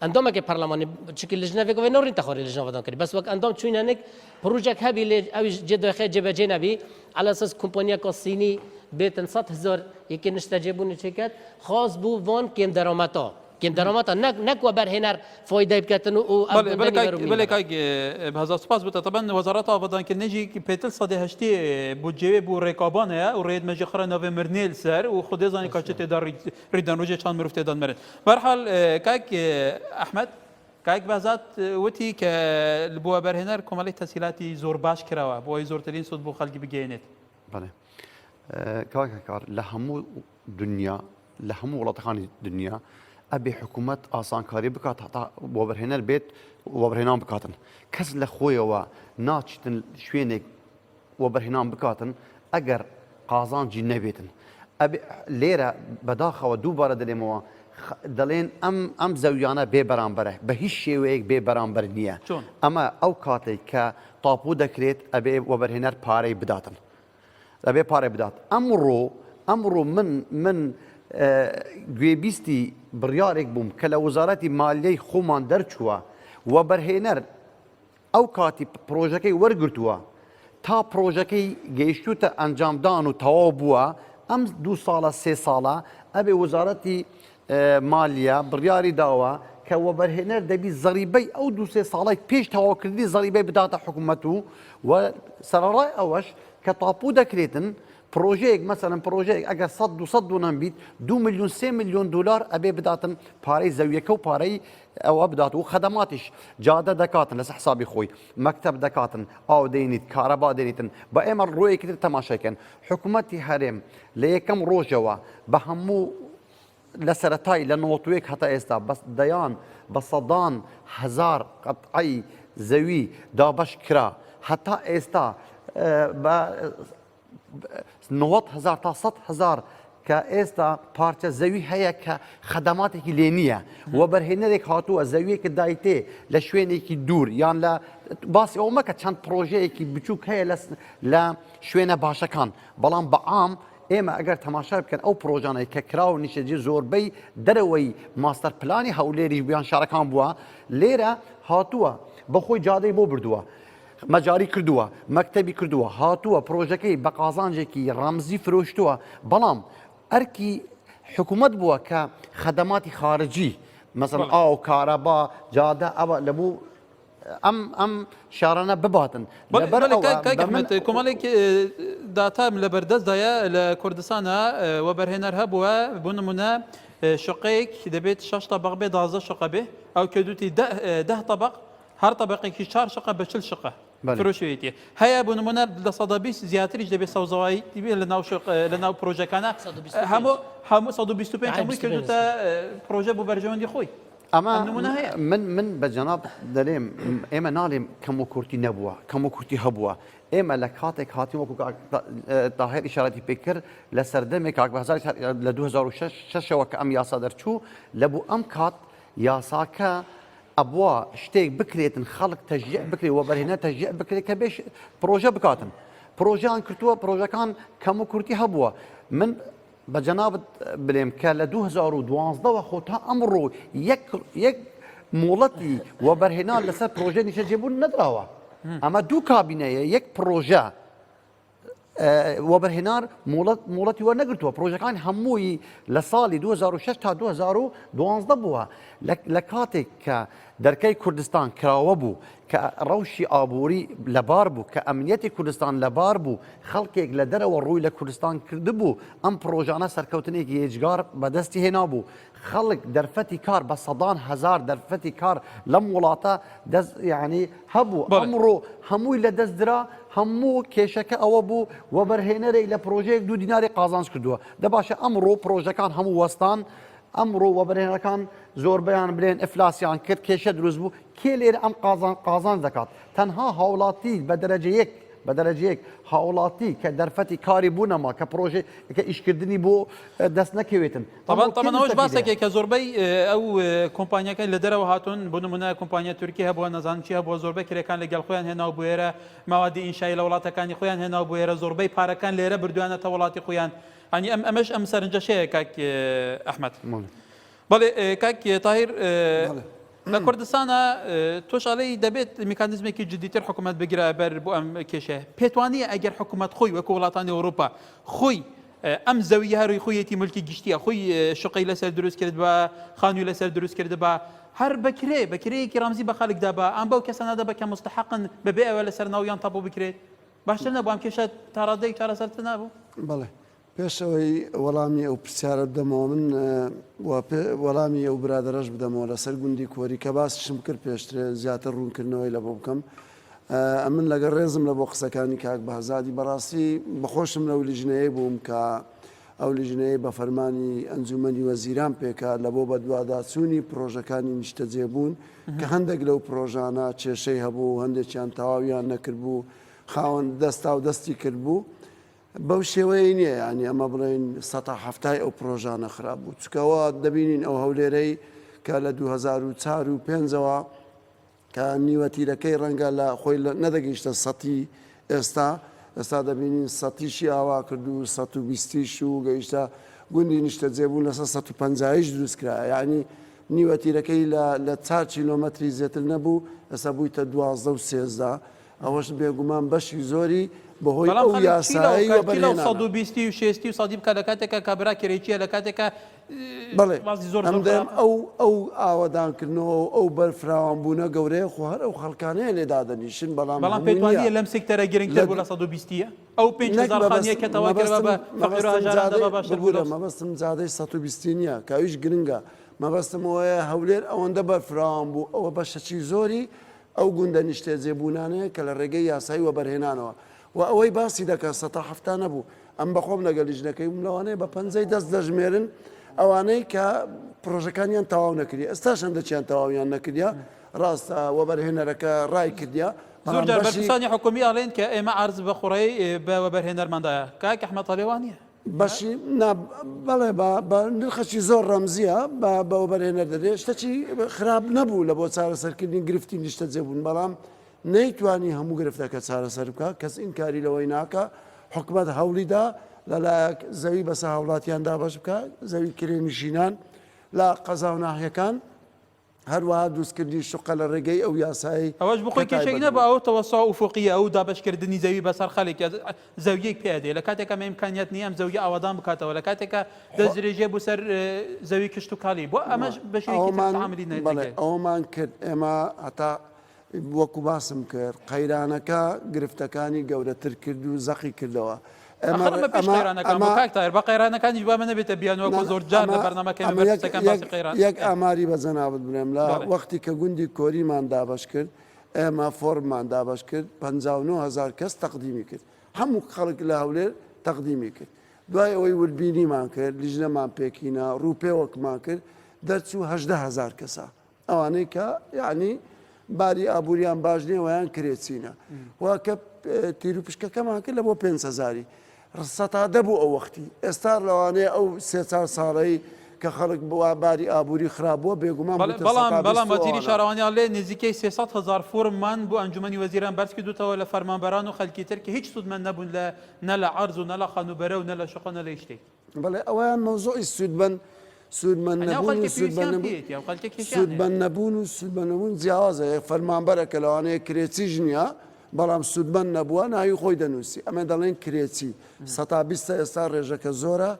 اندام که پارلمان شکل لجنه و گوی نورین تخاری لجنه آبادان کردی بس وقت اندام چوینانک پروژه هبی اوی جد خیر جب جنبی على اساس کمپانیا کاسینی بيتن 100,000 يمكن نستجيبون شركات خاص بو فون كيم دراماتا كيم دراماتا نك وبرهنر فايده بكتن او بله كاي بهذا سباس طبعا وزارات آبادان که نجی پیتل صدی هشتی بودجه بو رقابانه و رید مجخره نو مرنیل سر و خود زانی که چه دار ریدن روجه چند مرفت دادن مرن به هر حال کاک احمد کاک بازات وتی که بو برهنر کمالی تسهیلاتی زور باش کراوه بو زور ترین صد بو خلقی بگینید بله کار لە هەموو دنیا لە هەموو وڵاتەکانی دنیا ئەبێ حکوومەت ئاسانکاری بکات هەتا وەبەرهێنەر بێت وەبەرهێنان بکاتن کەس لە خۆیەوە ناچتن شوێنێک وەبەرهێنان بکاتن ئەگەر قازانجی نەبێتن لێرە بەداخەوە دووبارە دەلێمەوە دەڵێن ئەم زەویانە بێ بەرامبەرە بە هیچ شێوەیەک بێ بەرامبەر نییە ئەمە ئەو کاتێک کە تاپوو دەکرێت ئەبێ وەبەرهێنەر پارەی بداتن ئەبێ پارەی بدات ئەمڕۆ من گوێبیستی بڕیارێک بووم کە لە وەزارەتی مالیەی خۆمان دەرچووە وەبەرهێنەر ئەو کاتی پرۆژەکەی وەرگرتووە تا پرۆژەکەی گەیشتوتە ئەنجامدان و تەواو بووە ئەم 2 ساڵە 3 ساڵە ئەبێ وەزارەتی مالیە بڕیاری داوە کە وەبەرهێنەر دەبی زەریبەی ئەو 2-3 ساڵی پێش تەواوکردنی زەریبەی بداتە حکوومەت و سەرڕای ئەوەش کە تاپوو دەکرێتن پرۆژەیەک مەسەرەن پرۆژەیەک ئەگەر 100 دونان بیت 2 میلیۆن 3 میلیۆن دلار ئەبێ بداتن پارەی زەویەکە و پارەی ئەوە بدات و خەدەماتیش جادە دەکاتن لەسەر حسابی خۆی مەکتەب دەکاتن ئاو دەینیت کارەبا دەینیتن بە ئێمە ڕۆیەکی تر تەماشاکەن حکوومەتی هەرێم لە یەکەم ڕۆژەوە بە هەموو لە سەرەتای لە 91 هەتا ئێستا بەس دەیان بە سەدان هەزار قەتعی زەوی دابەش کرا هەتا ئێستا بە 90,000 تا 100,000 کە ئێستا پارچە زەوی هەیە کە خەدەماتێکی لێ نییە وەبەرهێنەرێک هاتووە زەویەکە دایتێ لە شوێنێکی دوور یان لە باسی ئەو مەکە چەند پرۆژەیەکی بچووک هەیە لە شوێنە باشەکان بەڵام بەعام ئێمە ئەگەر تەماشا بکەن ئەو پرۆژانەی کە کراو نیشتەجێ زۆربەی دەرەوەی ماستەر پلانی هەولێریش بیان شارەکان بووە لێرە هاتووە بەخۆی جادەی بۆ بردووە مەجاری کردووە مەکتەبی کردووە هاتووە پرۆژەکەی بە قازانجێکی ڕەمزی فرۆشتووە بەڵام ئەرکی حکوومەت بووە کە خەدەماتی خارجی مەسەڵەن ئاو کارەبا جادە ئەوە لەبوو ئەم شارانە بباتن کۆمەڵێک داتام لە بەردەستدایە لە کوردستانە وەبەرهێنەر هەبووە بۆ نمونە شقەیەک دەبێت 6 طبق بێ 12 شقە بێ ئەو کردوتی 10 طبق هەر طبقێکی 4 شقە بە 40 شقە فرۆشوێتی هەیە بۆ نمونە لە 120 زیاتریش دەبێت سەوزەوایی لە ناو پرۆژەکانە هەموو 125 هەمووی کردوتە پرۆژە بۆ بەرژەوەندی خۆی ئەمە من بە جەناب دەڵێم ئێمە ناڵێم کەم و کورتی نەبووە کەم و کورتی هەبووە ئێمە لە کاتێک هاتیم وەکو تاهیر ئیشارەتی پێکرد لە سەردەمێک لە 2006ەوە کە ئەم یاسا دەرچوو لەبوو ئەم کات یاساکە ئەبووە شتێک بکرێتن خەڵک تەشجیع بکرێت وەبەرهێنەر تەشجیع بکرێت کە بێش پرۆژە بکاتن پرۆژیان کردووە پرۆژەکان کەم و کورتی هەبووە من بە جەنابەت بڵێم کە لە 2012ەوە خۆ تا ئەمڕۆ یەک مۆڵەتی وەبەرهێنان لەسەر پرۆژە نیشەجێبوون نەدراوە ئەمە دوو کابینەیە یەک پرۆژە وەبەرهێنار مۆڵەتی وەرنەگرتووە پرۆژەکان هەمووی لە ساڵی 2006 تا 2012 بووە لە کاتێک کە دەرکەی کوردستان کراوە بوو کە ڕەوشی ئابووری لەبار بوو کە ئەمنیەتی کوردستان لەبار بوو خەڵکێک لە دەرەوە ڕووی لە کوردستان کردبوو ئەم پرۆژانە سەرکەوتنێکی هێجگار بەدەستی هێنابوو خەڵک دەرفەتی کار بە 100,000 دەرفەتی کار لەم وڵاتە یعنی هەبوو ئەمڕۆ هەمووی لە دەستدرا هەموو کێشەکە ئەوە بوو وەبەرهێنەرێک لە پرۆژەیەک 2 دیناری قازانج کردووە دەباشە ئەمڕۆ پرۆژەکان هەموو وەستان ئەمڕۆ وەبەرهێنەرەکان زۆربەیان بڵێن ئەفلاسیان کرد کێشە دروست بوو کێ لێرە ئەم قازانج دەکات تەنها هاوڵاتی بە دەرەجەیەک هاوڵاتی کە دەرفەتی کاری بوونەما کە پرۆژێ کە ئیشکردنی بۆ دەست نەکەوێتن تەمەنەوەش باسێکێک کە زۆربەی ئەو کۆمپانیەکان لە دەرەوە هاتوون بۆ نمونە کۆمپانیا تورکی هەبووە نەزانم چی هەبووە زۆربەی کرێکان لەگەڵ خۆیان هێناو بوێرە ماوادی ئینشایی لە وڵاتەکانی خۆیان هێناو بوێرە زۆربەی پارەکان لێرە بردوانەتە وڵاتی خۆیان ئەنی ئەمەش ئەم سەرنجەشەیە کاک ئەحمەد بەڵێ کاک تاهیر لە کوردستانە تۆشاڵی دەبێت میکانیزمێکی جدیتر حکوومەت بگیرە بەر بۆ ئەم کێشەیە پێتوانیە ئەگەر حکوومەت خۆی وەکو وڵاتانی ئەوروپا خۆی ئەم زەوی هەروی خۆیەتی ملکی گشتیە خۆی شقەی لەسەر دروست کرد بە خانووی لەسەر دروست کرد بە هەر بەکرەیەکی ڕامزی بە خەڵکدا بە ئەم بەو کەسانە دەبە کە مستحقن بەبێ ئەوە لەسەر ناویان تابوو بکرێت باشتر نەبوو ئەم کێشە تاڕادەی چارەسەرتر نابوو بەڵێ پێشەوەی وەڵامی ئەو پرسیارە بدەمەوە من وەڵامی ئەو برادەرەش بدەمەوە لەسەر گوندی کۆری کە باسیشم کرد پێشترێ زیاتر ڕوونکردنەوەی لە بۆ بکەم من لەگەڵ ڕێزم لە بۆ قسەکانی کاک بەهزادی بەڕاستی بەخۆشم لەو لیژنەیە بووم کە ئەو لیژنەیە بە فەرمانی ئەنجومەنی وەزیران پێکات لە بۆ بە دوواداچوونی پرۆژەکانی نیشتەجێبوون کە هەندێک لەو پرۆژانە کێشەی هەبوو هەندێکیان تەواویان نەکردبوو خاوەن دەستا و دەستی کردبوو بەو شێوەیە نییە ینی ئەمە بڵێن 1970 ئەو پرۆژانە خراپ بوو چکەوە دەبینین ئەو هەولێرەی کە لە 2004 و 5ەوە کە نیوەتیرەکەی ڕەنگە لە خۆی نەدەگەیشتە سەتی ئێستا دەبینین سەتیشی ئاوا کرد و 120 و گەیشتە گوندی نیشتەجێبوون لەسەر 150 دروستکرا یعنی نیوەتیرەکەی لە 4 کیلۆمەتری زیاتر نەبوو ئەستا بوویتە 12 و 13 ئەوەش بێگومان بەشی زۆری بەهۆی ئەو یاسایی وەبەرهێنانە 120 و 60 و سادی بکە لە کاتێکە کابرا کێرەیەکیە لە کاتێکە بەڵێ ئەم دەم ئەو ئاوەدانکردنەوە ئەو بەرفراوانبوونە گەورەیە خۆ هەر ئەو خەڵکانەیە لێدادەنیشن بەڵام پێتوانیە لەم سێکتەرە گرنگتر بوو لە 120 ئەو 5000 خانیە کە تەوا کردبە بە فەقیر و هەژاران دەبە باشتر بوو مەبەستم زادەی 120 نییە کاویش گرنگە مەبەستم ئەوەیە هەولێر ئەوەندە بەرفراوان بوو ئەوە بەشەکی زۆری ئەو گوندە نیشتەجێبوونانەیە کە لە ڕێگەی یاسایی وەبەرهێنانەوە و ئەوەی باسی دەکات 170 نەبوو ئەم بەخۆم لەگەڵ لیژنەکەی لەوانەیە بە 50 دەست دەژمێرن ئەوانەی کە پرۆژەکانیان تەواو نەکردی ئێستاش هەندێکیان تەواویان نەکردیا ڕاستە وەبەرهێنەرەکە ڕای کردیا زۆر جار بەرپرسانی حکومی ئاڵێن کە ئێمە عەرز بە خوڕەی بە وەبەرهێنەرماندایە کاک ئەحمەد تەلێوانیە بەشی بەڵێ بە نرخەکی زۆر ڕەمزیە بە وەبەرهێنەر دەدێت شتێکی خراپ نەبوو لە بۆ چارەسەرکردنی گرفتی نیشتەجێبوون بەڵام نەیتوانی هەموو گرفتەکە چارەسەر بکە کەس ئینکاری لەوەی ناکە حکومەت هەوڵیدا لەلایەک زەوی بەسە هاوڵاتیان دابش بکە زەوی کرێنشینان لە قەزا و ناحیەکان هەروەها دروستکردنی شقە لە ڕێگەی ئەو یاسایی ئەوەش بخۆی کێشێک نەبە ئەو تەوەسا ئوفوقیە ئەو دابشکردنی زەوی بەسەر خەڵێک زەویەک پێدێ لە کاتێکە مە ئیمکانیەت نییە ئەم زەویە ئاوادان بکاتەوە لە کاتێکە دەستدرێژێ بوو سەر زەوی کشت و کاڵی بۆ ئەمەش بەشێکی تەعاملی نەکرد ئەومان کرد ئێمە هەتا وەکو باسم کرد قەیرانەکە گرفتەکانی گەورەتر کرد و زەقی کردەوە بە قەیرانەکانی با منە بێتە بیانەوە زۆر جار لە بەرنامەکەی یەک ئاماری بەجەنابەت بنێم لە وەختی کە گوندی کۆریمان دابش کرد ئێمە فۆرممان دابش کرد 59,000 کەس تەقدیمی کرد هەموو خەڵک لە هەولێر تەقدیمی کرد دوای ئەوەی وربینیمان کرد لیژنەمان پێکینە ڕووپێوەکمان کرد دەرچوو 18,000 کەسە ئەوانەی کە یعنی باری ئابوووریان باش نیە ویان کرێچینە واکە تیر و پشکەکەمان کرد لە بۆ 5,000 ڕسەتا دەبوو ئەو وەختی ئێستا لەوانەیە ئەو 3-4 ساڵەی کە خەڵک بووە باری ئابووری خراپبووە بێگومان بەڵام وەزیری شارەوانیان لێ نزیکەی 300,000 فۆرممان بۆ ئەنجومەنی وەزیران بەرز کردوتەوە لە فەرمانبەران و خەڵکی تر کە هیچ سوودمەند نەبوون نە لە عەرز و نە لە خانوبەرە و نە لە شقە نە لە شتێک بەڵێ ئەویان مەوزۆی سوودمەند نەبوون و سوودمەندنەبوون جیاوازە فەرمانبەرەکە لەوانەیە کرێچیش نییە بەڵام سوودمەند نەبووە ناوی خۆی دەنووسی ئەمە دەڵێن کرێچی 120 ئێستا ڕێژەکە زۆرە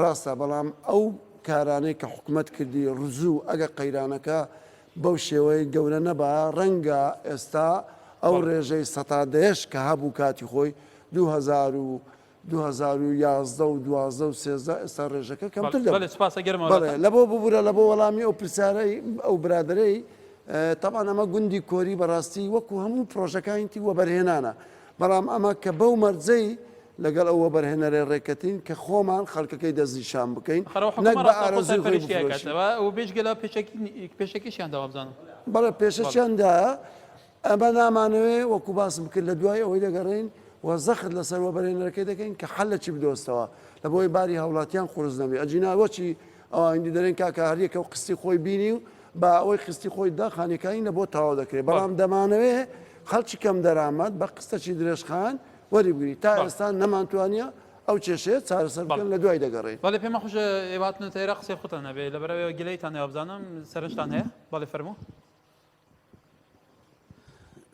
ڕاستە بەڵام ئەو کارانەی کە حکوومەت کردی ڕزوو ئەگە قەیرانەکە بەو شێوەی گەورە نەبا ڕەنگە ئێستا ئەو ڕێژەی 110 کە هەبوو کاتی خۆی 2011 و 12 و 13 ئێستا ڕێژەکە کەمتر دەبێت لە بۆ ببوورە لە بۆ وەڵامی ئەو پرسیارەی ئەو برادرەی تاوان ئەمە گوندی کۆری بەڕاستی وەکو هەموو پرۆژەکانی وەبەرهێنانە بەڵام ئەمە کە بەو مەرجەی لەگەڵ ئەو وەبەرهێنەرێ ڕێکەتین کە خۆمان خەڵکەکەی دەستنیشان بکەین نەک بە ئارەزوی بێژگە پێشەکیشیان داوا بزانم بەڵێ پێشەکیاندایە ئەمە نامانەوێ وەکو باسم کرد لە دوای ئەوەی دەگەڕین و زەخت لەسەر وەبەرهێنەرەکەی دەکەین کە حەلەکی بدۆستەوە لە بۆی باری هاوڵاتیان قورس نەبێ ئەجیناوەچی ئەوەندی دەرێن کاکە هەریەکە و قستی خۆی بینی و با ئەوەی خستی خۆی دا خانەکانی لە بۆ تەواو دەکرێت بەڵام دەمانەوێ خەڵکی کەم دەرامەت بە قستەی درێژخان وەریبگری تا ئێستا نەمانتوانە ئەو کێشەیە چارەسەر بکەن لە دوای دەگەڕێت بەڵێ پێمە خۆش ئێواتنە تێرە قسەی خۆتان نەبێ لەبەرەوەی گلەیتان بزانم سەرنجتان هەیە بەڵێ فەرموو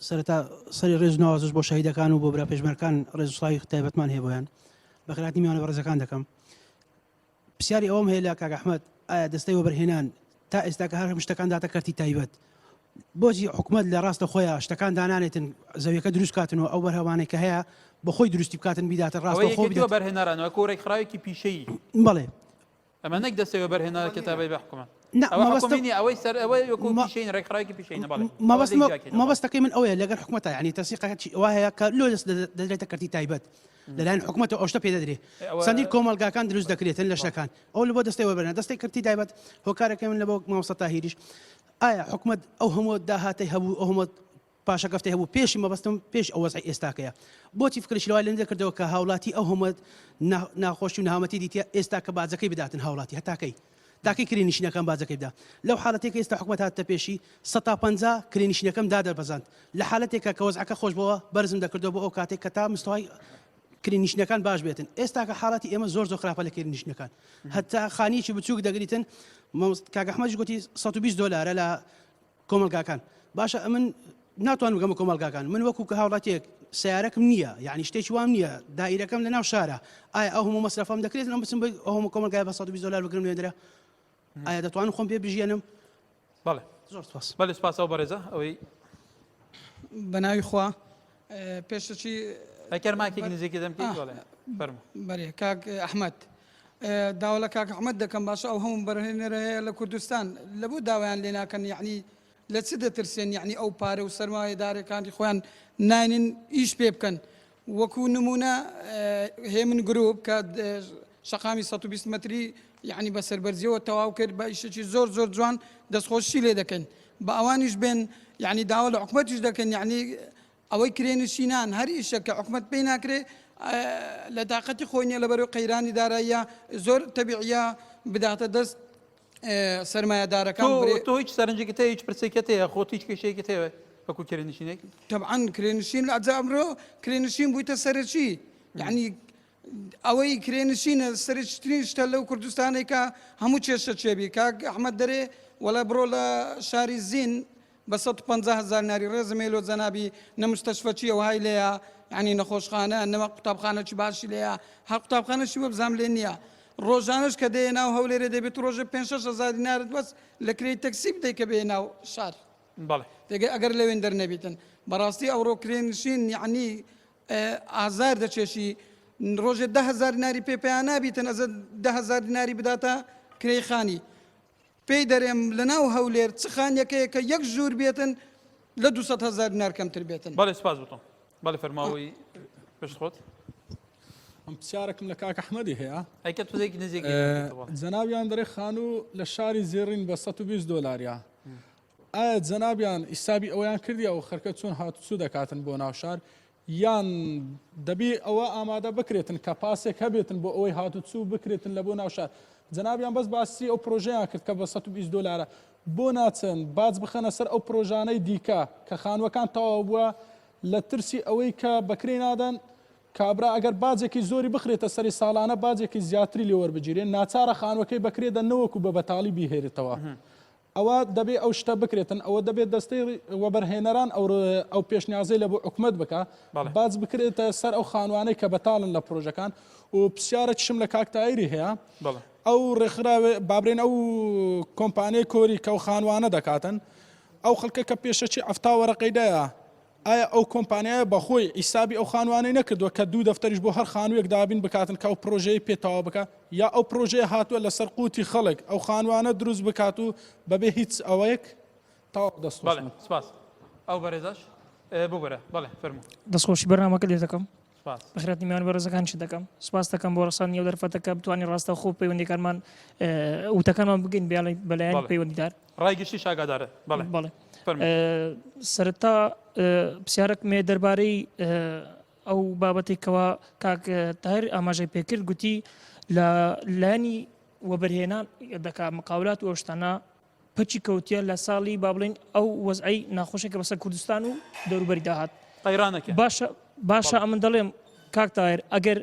سەرەتا سەری ڕێز ناوازش بۆ شەهیدەکان و بۆ برا پێشمەرگەکان ڕێزوسڵاوی تایبەتمان هەیە بۆیان بە خراتی میوانە بەڕێزەکان دەکەم پرسیاری ئەوم هەیە لە کاک ئەحمەد ئایا دەستەی وەبەرهێنان تا ئێستا کە هەر شتەکان داتە کەرتی تایبەت بۆچی حکوومەت لە ڕاستە خۆیان شتەکان دانانێتن زەویەکە دروست کاتنەوە ئەو بەرهەوانەی کە هەیە بە خۆی دروستی بکاتن بیداتە ڕاستە خۆ بەرهێنەرانەوە کۆڕێک خراوێکی پیشەیی بەڵێ ئەمە نەک دەستەوە بەرهێنەرە کتابەی بە حکوومەت ئەوە حکومینی ئەوەی سەر ئەوەی وەکو پیشین ڕێکخراوێکی پیشینە بەڵێ مەبەستەکەی من ئەوەیە لەگەر حکومەتە ینی تەسیقەکە وایە کە لۆ دەدرێتە کەرتی تایبەت لەلایەن حکومەتە ئەوشتە پێ دەدرێت سەندی کۆمەلگاکان دروست دەکرێتن لە شەکان ئەو لە بۆ دەستەی وەبەرنە دەستی کەرتی تایبەت هۆکارەکەی من لە بۆ مامۆستا تاهیریش ئایا حکومەت ئەو هەموو داهاتی هەبوو ئەو هەموو پاشەکەفتەی هەبوو پێشی مەبەستم پێش ئەو وەزعی ئێستاکەیە بۆچی فکرش لەوای لەندە کردەوە کە هاوڵاتی ئەو هەموو ناخۆشی و ناهامەتی دیتە ئێستا کە باجەکەی بداتن هاوڵاتی هەتاکەی تاکەی کرێنشینەکان باجەکەی بدا لەو حالەتێک ئێستا حکومەت هاتە پێشی 150 کرێنشینەکەم دادەبەزاند لە حالەتێکە کە وەزعەکە خۆش بەوە بەرزم دەکردەوە بۆ ئەو کاتێک کە تا مستوای کرێنشینەکان باش بێتن ئێستا کە حاڵاتی ئێمە زۆر خراپە لە کرێنشینەکان هەتا خانیکی بچووک دەگریتن کاگە ئەحمەدیش گوتی 120 دلار لە کۆمەلگاکان باشە من ناتوانم بگەمە کۆمەلگاکان من وەکو کە هاوڵاتیەک سیارەکەم نییە یعنی شتێکی وام نییە دائیرەکەم لە ناو شارە ئایا ئەو هەموو مەسرەفم دەکرێت ئەم بچم ئەو هەموو کۆمەلگای بە 120 دلار بگرم لێدرا ئایا دەتوانم خۆم پێ بژێنم بەڵێ زۆر سپاس بەڵێ سپاسەوە بەڕێزە ئەوەی بەناوی خوا پێشەچی ئەکەرماکێک نزیکی دەم پێی بڵێ فەرموو بەێ کاک ئەحمەد داوا لە کاک ئەحمەد دەکەم باشە ئەو هەموو بەرهێنەرە هەیە لە کوردستان لە بۆ داوایان لێ ناکەن یعنی لە چ دەترسێن یعنی ئەو پارە و سەرمایەدارەکانی خۆیان ناینن ئیش پێ بکەن وەکو نمونە هێ من گرروپ کە شەقامی 120 متری یعنی بە سەربەرزیەوە تەواو کرد بە ئیشێکی زۆر جوان دەستخۆشی لێ دەکەن بە ئەوانیش بێن یعنی داوا لە حکومەتیش دەکەن یعنی ئەوەی کرێنشینان هەر ئیشە کە حکومەت پێی ناکرێ لە تااقەتی خۆی نیە لەبەرەوە قەیرانی داراییە زۆر تەبیعە بداتە دەست سەرمایەدارەکان تۆ هیچ سەرنجێکت هەیە هیچ پرسێکت هەیە خۆت هیچ کێشەیەکت هەیە وەکو کرێنشینێک طبعاً کرێنشین لە ئەجا ئەمڕۆ کرێنشین بوویتە سەرچی یعنی ئەوەی کرێنشینە سەرچترین شتە لەو کوردستانێکە هەموو کێشە چێبی کاک ئەحمەد دەرێ وەڵا بڕۆ لە شاری زین بە 150,000 ناری ڕێزمێلۆ جەنابی نەمستەشفەچی ئەوهای لێیە ینی نەخۆشخانە نەمە قوتابخانەی باشی لەیە هەر قوتابخانەشی وە بزانام لێ نییە ڕۆژانش کە دێ ناو هەولێرە دەبێت ڕۆژە 5,000 دینار بەس لە کرێی تەکسی بدەیت کە بێ ناو شار دەگە ئەگەر لەوێن دەرنەبێتن بەڕاستی ئەوڕۆ کرێنشین یعنی ئازار دەچێشی ڕۆژێ 10,000 دیناری پێپیان نابیتن ئەزە 10,000 دیناری بداتە کرێی خانی پێی دەرێم لە ناو هەولێر چ خانیەکەیە کە یەک ژوور بێتن لە 200,000 دینار کەمتر بێتن بەڵێ سپاس بتۆم بەڵێ فەرماوەی پێش خۆت ئەم پرسیارێکم لە کاک ئەحمەدی هەیە ئەیکە توزێکی نزیک جەنابیان دەرێ خانوو لە شاری زێڕین بە 120 دلاریە ئایا جەنابیان ئیسابی ئەویان کردی ئەو خەرکە چۆن هاتوچوو دەکاتن بۆ ناو شار یان دەبی ئەوە ئامادە بکرێتن کە پاسێک هەبێتن بۆ ئەوەی هاتوچوو بکرێتن لە بۆ ناو شار جەنابیان بەس باسی ئەو پرۆژەیان کرد کە بە 120 دلارە بۆ ناچن باج بخەنە سەر ئەو پرۆژانەی دیکە کە خانوەکان تەواو بووە لە ترسی ئەوەی کە بەکرێ نادەن کابرا ئەگەر باجێکی زۆری بخرێتە سەری ساڵانە باجێکی زیاتری لێ وەربگیرێن ناچارە خانوەکەی بەکرێ دەنەوەکو بە بەتاڵی بیهێرێتەوە ئەوە دەبێت ئەو شتە بکرێتن ئەوە دەبێت دەستەی وەبەرهێنەران ئەو پێشنیازەی لە بۆ حکومەت بکە باج بکرێتە سەر ئەو خانوانەی کە بەتاڵن لە پرۆژەکان و پرسیارێکیشم لە کاکتایری هەیە ئەو ڕێکخراوێ بابرێن ئەو کۆمپانیای کۆری کە ئەو خانوانە دەکاتن ئەو خەڵکە کە پێشەچی ئەفتا وەرەقەیدایە ئایا ئەو کۆمپانیایە بەخۆی ئیسابی ئەو خانوانەی نەکردووە کە دوو دەفتەریش بۆ هەر خانوویەک دابین بکاتن کە ئەو پرۆژەی پێتەواو بکە یا ئەو پرۆژەیە هاتووە لەسەر قوتی خەڵک ئەو خانوانە دروست بکات و بەبێ هیچ ئەوەیەک تاوا دەست سپاس ئەو بەڕێزەش بۆ بەرە بەڵێ فەرموو دەستخۆشی بەرنامەکە لێ دەکەم بەخێراتی میوان بەڕێزەکانشی دەکەم سپاس دەکەم بۆ ڕەسانی ئەو دەرفەتەکە بتوانین ڕاستە خۆ پەیوەندیەکانمان وتەکانمان بگەین بەلایەن پەیوەندیدار ڕایگەشتی شاگادارە بەڵێ سەرەتا پرسیارێک مێ دەربارەی ئەو بابەتێکەوە کاک تاهیر ئاماژەی پێکرد گوتی لە لایەنی وەبەرهێنان دەکا مقاولات و ئەو شتانە پەچی کەوتیە لە ساڵی با بڵێن ئەو وەزعی ناخۆشێکە بەسەر کوردستان و دەوروبەری داهات قەیرانەکە باشە ئەمن دەڵێم کاک تاهیر ئەگەر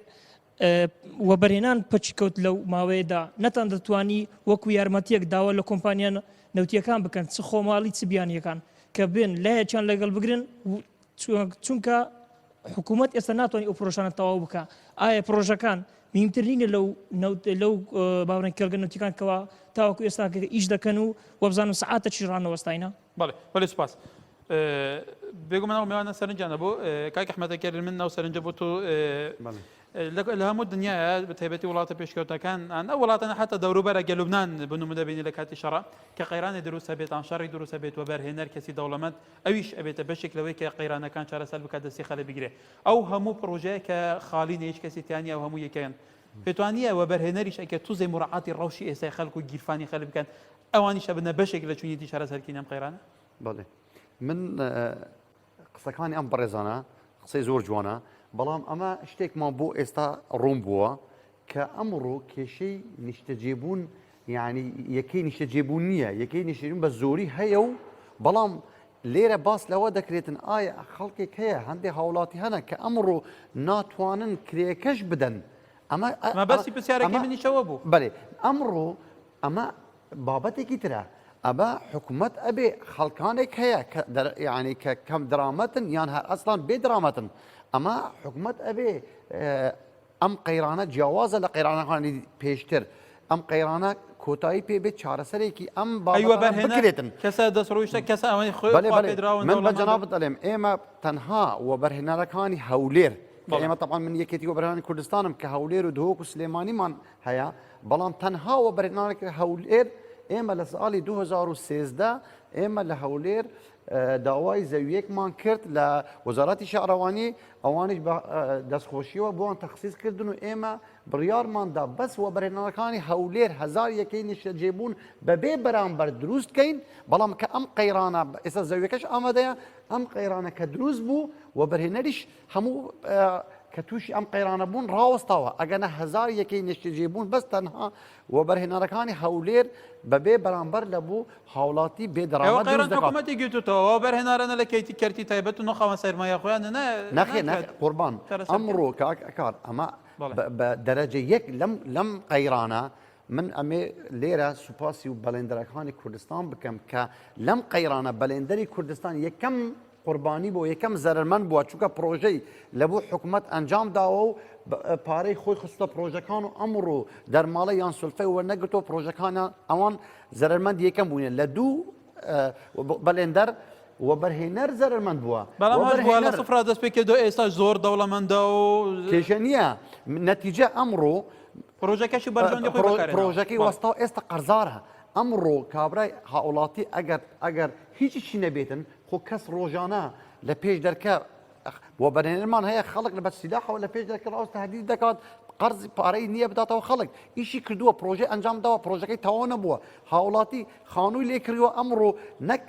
وەبەرهێنان پەچی کەوت لەو ماوەیەدا نەتان دەتوانی وەکو یارمەتیەک داوا لە کۆمپانیان نەوتیەکان بکەن چ خۆماڵی چ بیانیەکان کە بێن لایەکیان لەگەڵ بگرن چونکە حکوومەت ئێستا ناتوانانی ئەو پرۆژانە تەواو بکە ئایا پرۆژەکان میمتر نینە لەو باوەڕێن کێڵگە نەوتیەکان کەوا تاوەکو ئێستا ئیش دەکەن و وەبزانم سەعاتە چی ڕانەوەستاینە بەڵێ سپاس بێگومان میوانە سەرنجانە بۆ کاک ئەحمەدەکە من ناو سەرنجە بۆ تۆ لە هەموو دنیاە بە تایبەتی وڵاتە پێشکەوتەکان ئەو وڵاتانە حتا دەوروبەرە گەلوبنان بنومە دەبینی لە کاتی شەڕە کە قەیرانی دروستە بێتان شەڕی دروستە بێت و بەرهێنەر کەسی دەوڵەمەند ئەویش ئەبێتە بەشێک لەوەی کە قەیرانەکان چارەسەر بکات دەستی خەڵە بگرێ ئەو هەموو پرۆژەیە کە خاڵی هیچ کەسی تیانی ئەو هەموو یەکەن پێتوانیە و بەرهێنەریش ئەکە توزێ مڕعاتی ڕەوشی ئێستای خەڵک و گیرفانی خەڵ بکەن ئەوانیشە بنە بەشێک لە چوونیتی چارەسەرکردنی ئەم قەیرانە بەڵێ من قسەکانی ئەم بەڕێزانە قسەی زۆر جوانە بەڵام ئەمە شتێکمان بۆ ئێستا ڕوون بووە کە ئەمڕۆ کێشەی نیشتەجێبوون یعنی یەکەی نیشتەجێبوون نییە یەکەی نیشتەجێبوون بە زۆری هەیە و بەڵام لێرە باس لەوە دەکرێتن ئایا خەڵکێک هەیە هەندێک هاوڵاتی هەنە کە ئەمڕۆ ناتوانن کرێکەش بدەن ئەمە بەسی پرسیارەکەی منیشەوە بوو بەێ ئەمڕۆ ئەمە بابەتێکی ترە ئەبە حکوومەت ئەبێ خەڵکانێک هەیە یعنی کە کەم درامەتن یان هەر ئەسلان بێ درامەتن ئەمە حکوومەت ئەبێ ئەم قەیرانە جیاوازە لە قەیرانەکانی پێشتر ئەم قەیرانە کۆتایی پێ بێت چارەسەرێکی ئەم بکرێتن کەسە دەسڕۆیشتە کەس ئەوەی من بە جەنابەت ئەڵێم ئێمە تەنها وەبەرهێنەرەکانی هەولێر ئێمە طبعا من یەکێتی وەبەرهێنانی کوردستانم کە هەولێر و دهۆک و سلێمانیمان هەیە بەڵام تەنها وەبەرهێنەرێکی هەولێر ئێمە لە ساڵی 2013 ئێمە لە هەولێر داوای زەویەکمان کرد لە وەزارەتی شارەوانی ئەوانش دەستخۆشیەوە بۆیان تەخسیس کردن و ئێمە بڕیارماندا بەس وەبەرهێنەرەکانی هەولێر هەزار یەکەی نیشتەجێبوون بەبێ بەرامبەر دروستکەین بەڵام کە ئەم قەیرانە ئێستا زەویەکەش ئامادەیە ئەم قەیرانە کە دروست بوو وەبەرهێنەریش هەموو کە تووشی ئەم قەیرانە بوون ڕاوەستاوە ئەگەنە هەزار یەکەی نیشتەجێبوون بەس تەنها وەبەرهێنەرەکانی هەولێر بەبێ بەرامبەر لە بوو هاوڵاتی بێدەڕامەت دروست دەکات حکوومەتی گوتوتەوە بەرهێنارانە لە کەیتی کەرتی تایبەت و نەخەوە سەرمایە خۆیان نەخێ قوربان ئەمڕۆ کار ئەمە بە دەرەجە یەک لەم قەیرانە من ئەمێ لێرە سوپاسی و بەلێندەرەکانی کوردستان بکەم کە لەم قەیرانە بەلێندەری کوردستان یەکەم قوربانی بۆ یەکەم زەرمەند بووە چونکە پرۆژەی لە بۆ حکوومەت ئەنجام داوە و پارەی خۆی خستە پرۆژەکان و ئەمڕۆ دەرماڵە یان سولفەی وەرنەگرتەوە پرۆژەکانە ئەوان زەرمەند یەکەم بوونە لە دوو بەلێندەر وەبەرهێنەر زەرمەند بووە بەڵام لە سفرا دەست پێ کردو ئێستا زۆر دەوڵەمەندە و کێشە نییە نەتیجە ئەمڕۆ پرۆژەکەشی بەرژەوەندی پرۆژەکەی وەستا ئێستا قەرزارە ئەمڕۆ کابرای هاوڵاتی ئەگەر هیچیشی نەبێتن خۆ کەس ڕۆژانە لە پێش دەرکە وەبەرهێنەرمان هەیە خەڵک لە بەرسیلاحەوە لە پێش دەرکە ڕاست تهدید دەکات قەرزی پارەی نییە بداتەوە خەڵک ئیشی کردووە پرۆژه ئەنجام داوە پرۆژەکەی تەواو نەبووە هاوڵاتی خانووی لێ کردووە ئەمڕۆ نەک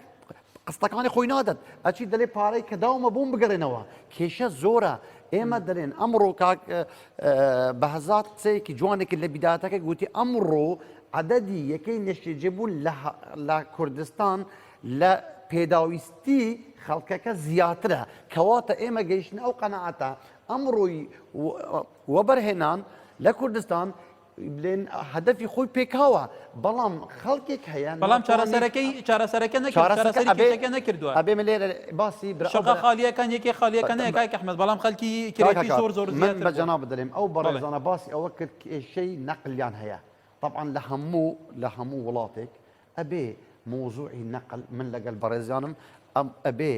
قستەکانی خۆی نادەن ئەچی دەلێ پارەی کە داومە بووم بگەڕێنەوە کێشە زۆرە ئێمە دەڵێن ئەمڕۆ بەهزات قسەیەکی جوانێکی لە بیداتەکە گوتی ئەمڕۆ عەدەدی یەکەی نیشتەجێبوون لە کوردستان لە پێداویستی خەڵکەکە زیاترە کەواتە ئێمە گەیشتن ئەو قەنەعەتە ئەمڕۆی وەبەرهێنان لە کوردستان بڵێن هەدەفی خۆی پێکاوە بەڵام خەڵکێک هەیە بەڵام چارەسەرەکە نەکردووە ئەبێمە لێرە باسی شەقا خالیەکان یەکێ خالیەکان کاک ئەحمەد بەڵام خەڵکی کرێتی زۆر من بە جەناب بدەڵێم ئەو بەڕێزانە باسی ئەوە کرد کێشەی نەقلیان هەیە طبعا لە هەموو وڵاتێک ئەبێ موضوعی نەقل من لەگەڵ بەڕێزانم ئەبێ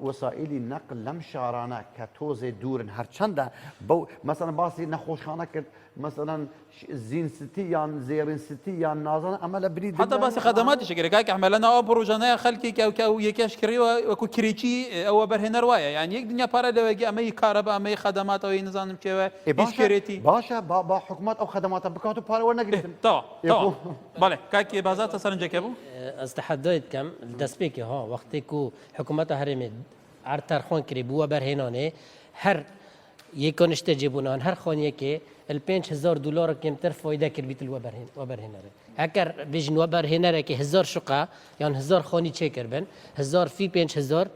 وسائلی نەقل لەم شارانە کە تۆزێ دوورن هەرچەندە بەو مەسەن باسی نەخۆشخانە کرد مەسەن زین ستی یان زێرین ستی یان نازانە ئەمە لە بری حتا باسی خەدەماتی شەکرێت کاک ئەحمەد لەناو ئەو پرۆژانەیە خەڵکی کە یەکێش کڕیوە وەکو کرێکی ئەوە بەرهێنەر وایە یان یەک دنیا پارە لەوەگی ئەمەی کارەبە ئەمەی خەدەماتەوەی نزانم چێوە هیچ باشە با حکوومەت ئەو خەدەماتە بکات و پارە وەرنەگرێتن بەڵێ کاکی بازاتە سەرنجەکە بوو ئەستەحەدۆیت کەم دەستپێکی ها وەختێک و حکوومەتە هەرێمێ ئارتەرخۆن کردی بووە بەرهێنانێ هەر یەکۆ نیشتەجێبوونان هەر خۆنیەکێ $5,000 کەمتر فۆیدە کردبیت وەبەرهێنەرە ئەگەر بژین وەبەرهێنەرێکی 1000 شقا یان 1000 خۆنی چێکردبن 1000 فی 5,000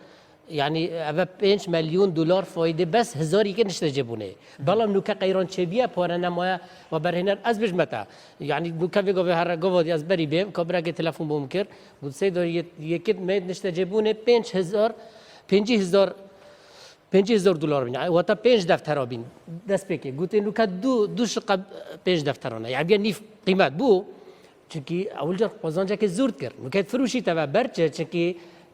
یعنی ئەvە $5 ملیۆن فۆیدە بەس 1000 نیشتەجێبوونێ بەڵام نوکە قەیران چێبیە پۆرە نەمایە وەبەرهێنەر ئەس بژمەتە یعنی نوکە بێ گۆڤێ هەرە گۆڤۆ ئەس بەری بێم کۆبراگە تەلەفۆن بۆم کرد گوتسەی یەکێت مێت نیشتەجێبوونێ $5,000 بین وەتە 5 دەفتەرەوە بین دەست پێکێ گوتێن نوکە دوو شقە 5 دەفتەرانە یاگە نیف قیمەت بوو چونکی ئەوجار قۆزانجەکە زورد کرد نوکەت فروشیتەوە بەرچە چونکی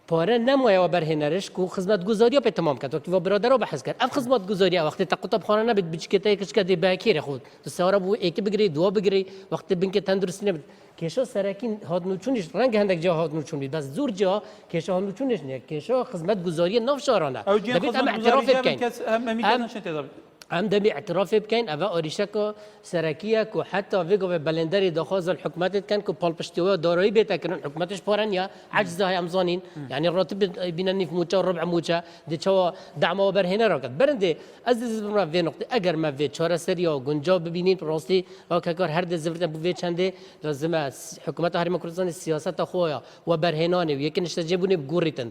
پاره نمایه و برهنرش کو خدمت گزاری به تمام کرد وقتی و برادر رو بحث کرد اف خدمت گزاری وقتی تقطب خانه نبید بچکته کش کدی باکیر خود تو سوار بو یک بگیری دو بگیری وقتی بینک تندرستی نبید کشا سرکین هاد نوچونش رنگ هندک جا هاد نوچون بید بس زور جا کشا هاد نوچونش نه کشا خدمت گزاری نوشارانه او جین دبیت ام خدمت اعتراف گزاری بکن کس هم میگن نشون تدابیر ام دبي اعتراف بكين افا اوريشكو سراكيك وحتى فيجو بلندري دخوز الحكومات كان كو بالبشتوا دوري بيتا كان حكوماتش بورانيا عجزها هي امزانين يعني الراتب بينني في موچا ربع موچا دي چوا دعم وبر هنا ركت برندي عزيز ما في نقطه اگر ما في چورا سريا گنجا ببينين راستي او كار هر زفت ابو في چنده لازم حكومات هرم كردستان السياسات خويا وبرهناني ويكن استجابوني بغوريتن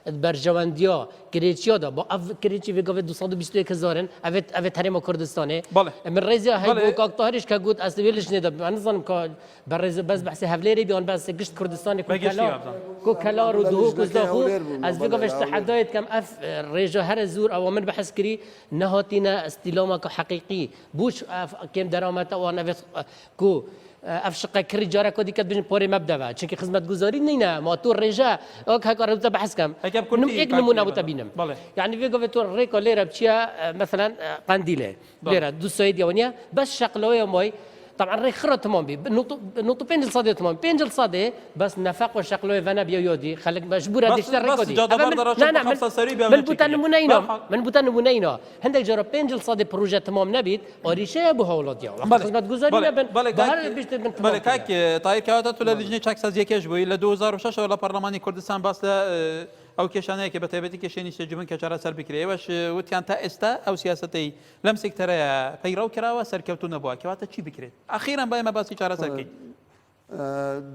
برجوانديا كريتشيا دا با كريتشي فيجو 221000 اوت هرم كردستاني بله من رئيسها هي بله. بوكاك طاهرش كجود أسويلش ندا أنا ظن كا برز بس بحث هفليري بيان بس قشت كردستاني كو كلا ردوه كزداخو از فيجا فيش تحديات كم اف رجا هر زور او من بحث كري نهاتينا استلامك حقيقي بوش كم درامات او انا كو افشقه كري جارا كودي كد بين بوري مبدا چونكي خدمت گزاري نينا ما تو رجا اوك هكار بحث كم هكاب كنتي نم اك نمونه بتبينم بله. يعني فيجا فيتور ريكو ليرا بتشيا مثلا قنديله ليرا دو سويد يونيا بس شقلويه موي طبعا ري خرا تمام بي نقطه بينجل صادي تمام بينجل صادي بس نفاق وشقلويه فانا بيودي خليك مجبور بس جاده برضه لا خمسه سري بيعمل من بوتان منينا من بوتان منينا عندك جرى بينجل صادي بروجي تمام نبيت اوريشه ابو هولات يا خدمت گزاري نبن بله كاك طاير كاتات ولا لجنه چاك سازيه كاش بو الى 2006 ولا برلماني كردستان بس او كشانه که بتابعتي كشيني سجمن كچاره سر بكري واش وتيان تا استا او سياستي لم سيكترا بيرو كراوا سركوتو نبوا كواتا چی بكري اخيرا باي ما باسي چاره سركي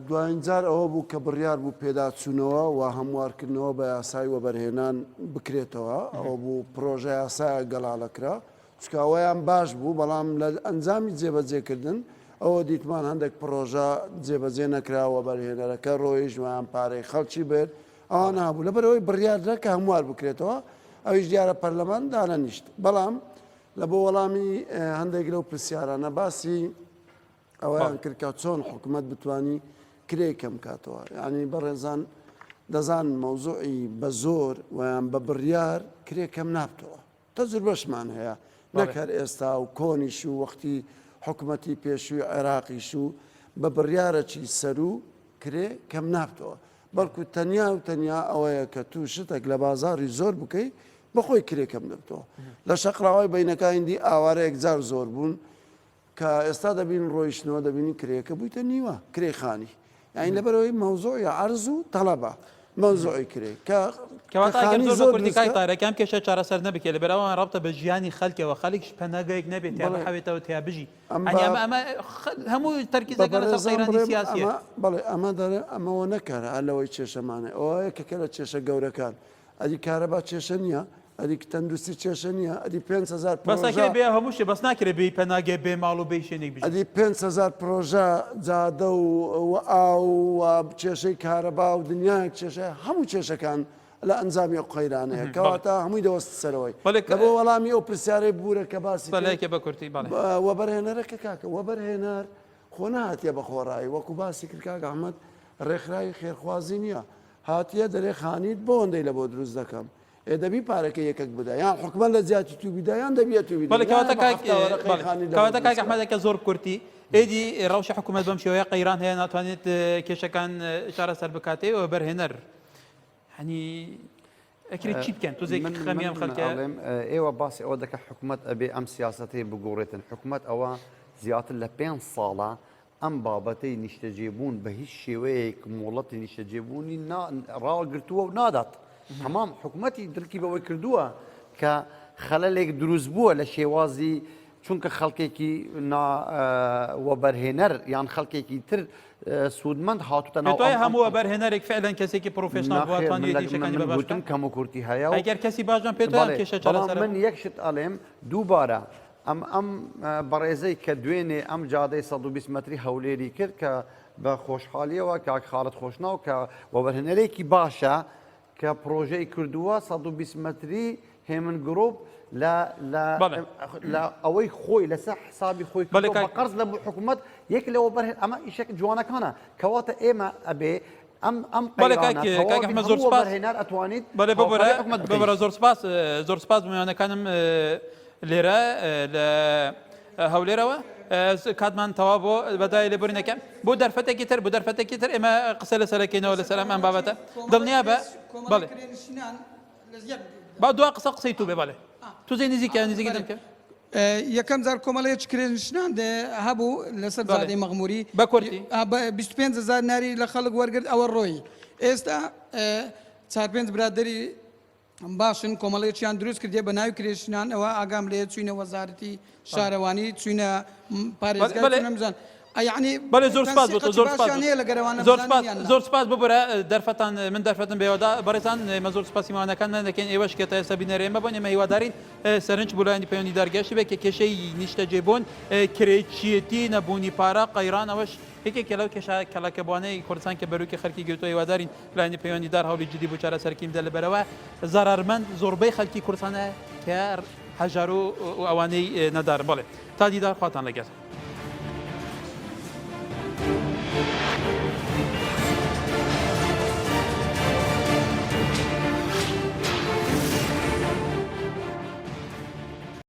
دوایین جار ئەوە بوو کە بڕیار بوو پێداچوونەوە و هەموارکردنەوە بە یاسای وەبەرهێنان بکرێتەوە ئەوە بوو پرۆژە یاسایە گەڵاڵەکرا چکە ئەوەیان باش بوو بەڵام لە ئەنجامی جێبەجێکردن ئەوە دیتمان هەندێک پرۆژە جێبەجێ نەکرا وەبەرهێنەرەکە ڕۆیش ویان پارەی خەڵکی بێت ئەوە نابوو لەبەرەوەی بڕیاردرا کە هەموار بکرێتەوە ئەویش دیارە پەرلەمان دانەنیشت بەڵام لە بۆ وەڵامی هەندێک لەو پرسیارانە باسی ئەویان کرد کە چۆن حکوومەت بتوانی کرێ کەم کاتەوە یعنی بەڕێزان دەزان مەوزوعی بە زۆر ویان بە بڕیار کرێ کەم نابتەوە تەجروبەشمان هەیە نەکەر ئێستا و کۆنیش و وەختی حکوومەتی پێشووی عێراقیش و بە بڕیارەکی سەر و کرێ کەم نابتەوە بەڵکو تەنیا و تەنیا ئەوەیە کە تو شتێک لە بازاری زۆر بکەیت بەخۆی کرێ کەم دەبتەوە لە شەقراوای بینەکانیدی ئاوارەیەک جار زۆر بوون کە ئێستا دەبین ڕۆیشتنەوە دەبینی کرێکە بوویتە نیوە کرێخانی یعنی لەبەرەوەی مەوزوعی عەرز و تەڵەبە مەوزوعی کرێ کەواتە زۆر کوردیکای تارەکەم کێشە چارەسەر نەبکێ لەبەرەوە ڕابتە بە ژیانی خەڵکەوە خەڵکیش پەناگەیەک نەبێت یا بەحەوێتەوە تیا بژی ئەمە هەموو تەرکیزەکە لەسەر قەیرانی سیاسیە بەڵێ ئەمە دەرێ ئەمەوە نەکارە هەر لەوەی کێشەمانێ ئەوە یەکێکە لە کێشە گەورەکان ئەدی کارەبا کێشە نییە ئەدی تەندروستی کێشە نییە ئەدی 5,000 بەسەکە بێ هەمووشی بەس ناکرێت بێ پەناگە بێ ماڵ و بێ شوێنێک بژی ئەدی 5,000 پرۆژە جادە و ئاو و کێشەی کارەبا و دنیای کێشە هەموو کێشەکان لە ئەنجامی قەیرانەیە کەواتە هەمووی دەوەست سەرەوەی لە بۆ وەڵامی ئەو پرسیارەی بوورە کە باسی بە کورتی وەبەرهێنەرەکە کاکە وەبەرهێنەر خۆ نهاتیە بە خۆڕایی وەکو باسی کرد کاکە ئەحمەد ڕێکخراوی خێرخوازی نییە هاتیە دەرێ خانیت بۆ ئەوەندەی لە بۆ دروست دەکەم دەبی پارەکە یەکێک بدا یان حکومت لە زیاتی تو بیدا یان دەبێت تو کەواتە کاک ئەحمەدەکە زۆر کورتی ئێدی ڕەوشی حکوومەت بەم شێوەیە قەیران هەیە ناتوانێت کێشەکان چارەسەر بکاتێ و بەرهێنەر هەنی ئەکرێت چی بکەن تۆزێک خەمیان خەڵکە ئێوە باسی ئەوە دەکە حکوومەت ئەبێ ئەم سیاسەتی بگۆڕێتن حکوومەت ئەوە زیاتر لە 5 ساڵە ئەم بابەتەی نیشتەجێبوون بە هیچ شێوەیەک مۆڵەتی نیشتەجێبوونی ڕاگرتووە و نادات تمام حکوومەتی دڵکی بەوەی کردووە کە خەلەلێک دروست بووە لە شێوازی چونکە خەڵکێکی وەبەرهێنەر یان خەڵکێکی تر سوودمەند هاتوتە ناو هەموو وەبەرهێنەرێک فعلەن کەسێکی پرۆفێشنال بواتوانێتی شەکانی بەباشتر گوتم کەم و کورتی هەیە و ئەگەر کەسی باشان پێتوان کێشە چارەسەر من یەک شت ئەڵێم دووبارە ئەم بەڕێزەی کە دوێنێ ئەم جادەی 120 مەتری هەولێری کرد کە بە خۆشحالیەوە کاک خاڵت خۆشناو کە وەبەرهێنەرێکی باشە کە پرۆژەی کردووە 120 مەتری هێمن گرۆپ لە ئەوەی خۆی لەسەر حسابی خۆی قەرز لە حکوومەت یەک لەوە بەرهێن ئەمە ئیشێک جوانەکانە کەواتە ئێمە ئەبێ ئەم بەڵێ قەیرانە کاک تەواوی ئەحمەد هەموو زۆر سوپاس. وەبەرهێنار ئەتوانیت بەڵێ هاوکاری حکومەت بکەیت. ببەرە زۆر سپاس میوانەکانم لێرە لە هەولێرەوە کاتمان تەوا بۆ بەدای لێبورینەکە بۆ دەرفەتێکی تر ئێمە قسە لەسەرەکەینەوە لەسەر ئەم بابەتە دڵنیا بە بەڵێ با دو قسەی تو بێ بەڵێ تو زێ نزیکە دەکە یەکەم جار کۆمەڵەیەک کرێنشنان هەبوو لەسەر زادەی مەغموری بە کوردی 25,000 ناری لە خەڵک وەرگرت ئەوە ڕۆی ئێستا 4-5 برادری باشن کۆمەڵەیەکیان دروست کردێ بە ناوی کرێشنان ئەوە ئاگام لێ چوینە وەزارەتی شارەوانی چوینە پارێزگای نەمزان بەڵێ زۆر سپاس ببرە دەرفەتان من دەرفەتم بێوەدا بەڕێزان ئێمە زۆر سپاسیمانەکان دەکەین ئێوەش کە تا ئێستا بینەرێمە بۆن ئێمە هیوادارین سەرنج بۆلایانی پەیوەندی دارگەشتی بێت کە کێشەی نیشتە جێبوون کرێچیەتی نەبوونی پارە قەیران ئەوەش یەکێکە لەو کێشە کەڵەکەبوانەی کوردستان کە بەروکی خەڵکی گرتووە هیوادارین لایانی پەیوەندی دار هەوڵی جدی بۆ چارەسەرکیم دە لەبەرەوە زەرارمەند زۆربەی خەڵکی کوردستانە کە هەژار و ئەوانەی نەدار بڵێ تا دیدار خواتان لەگەڵ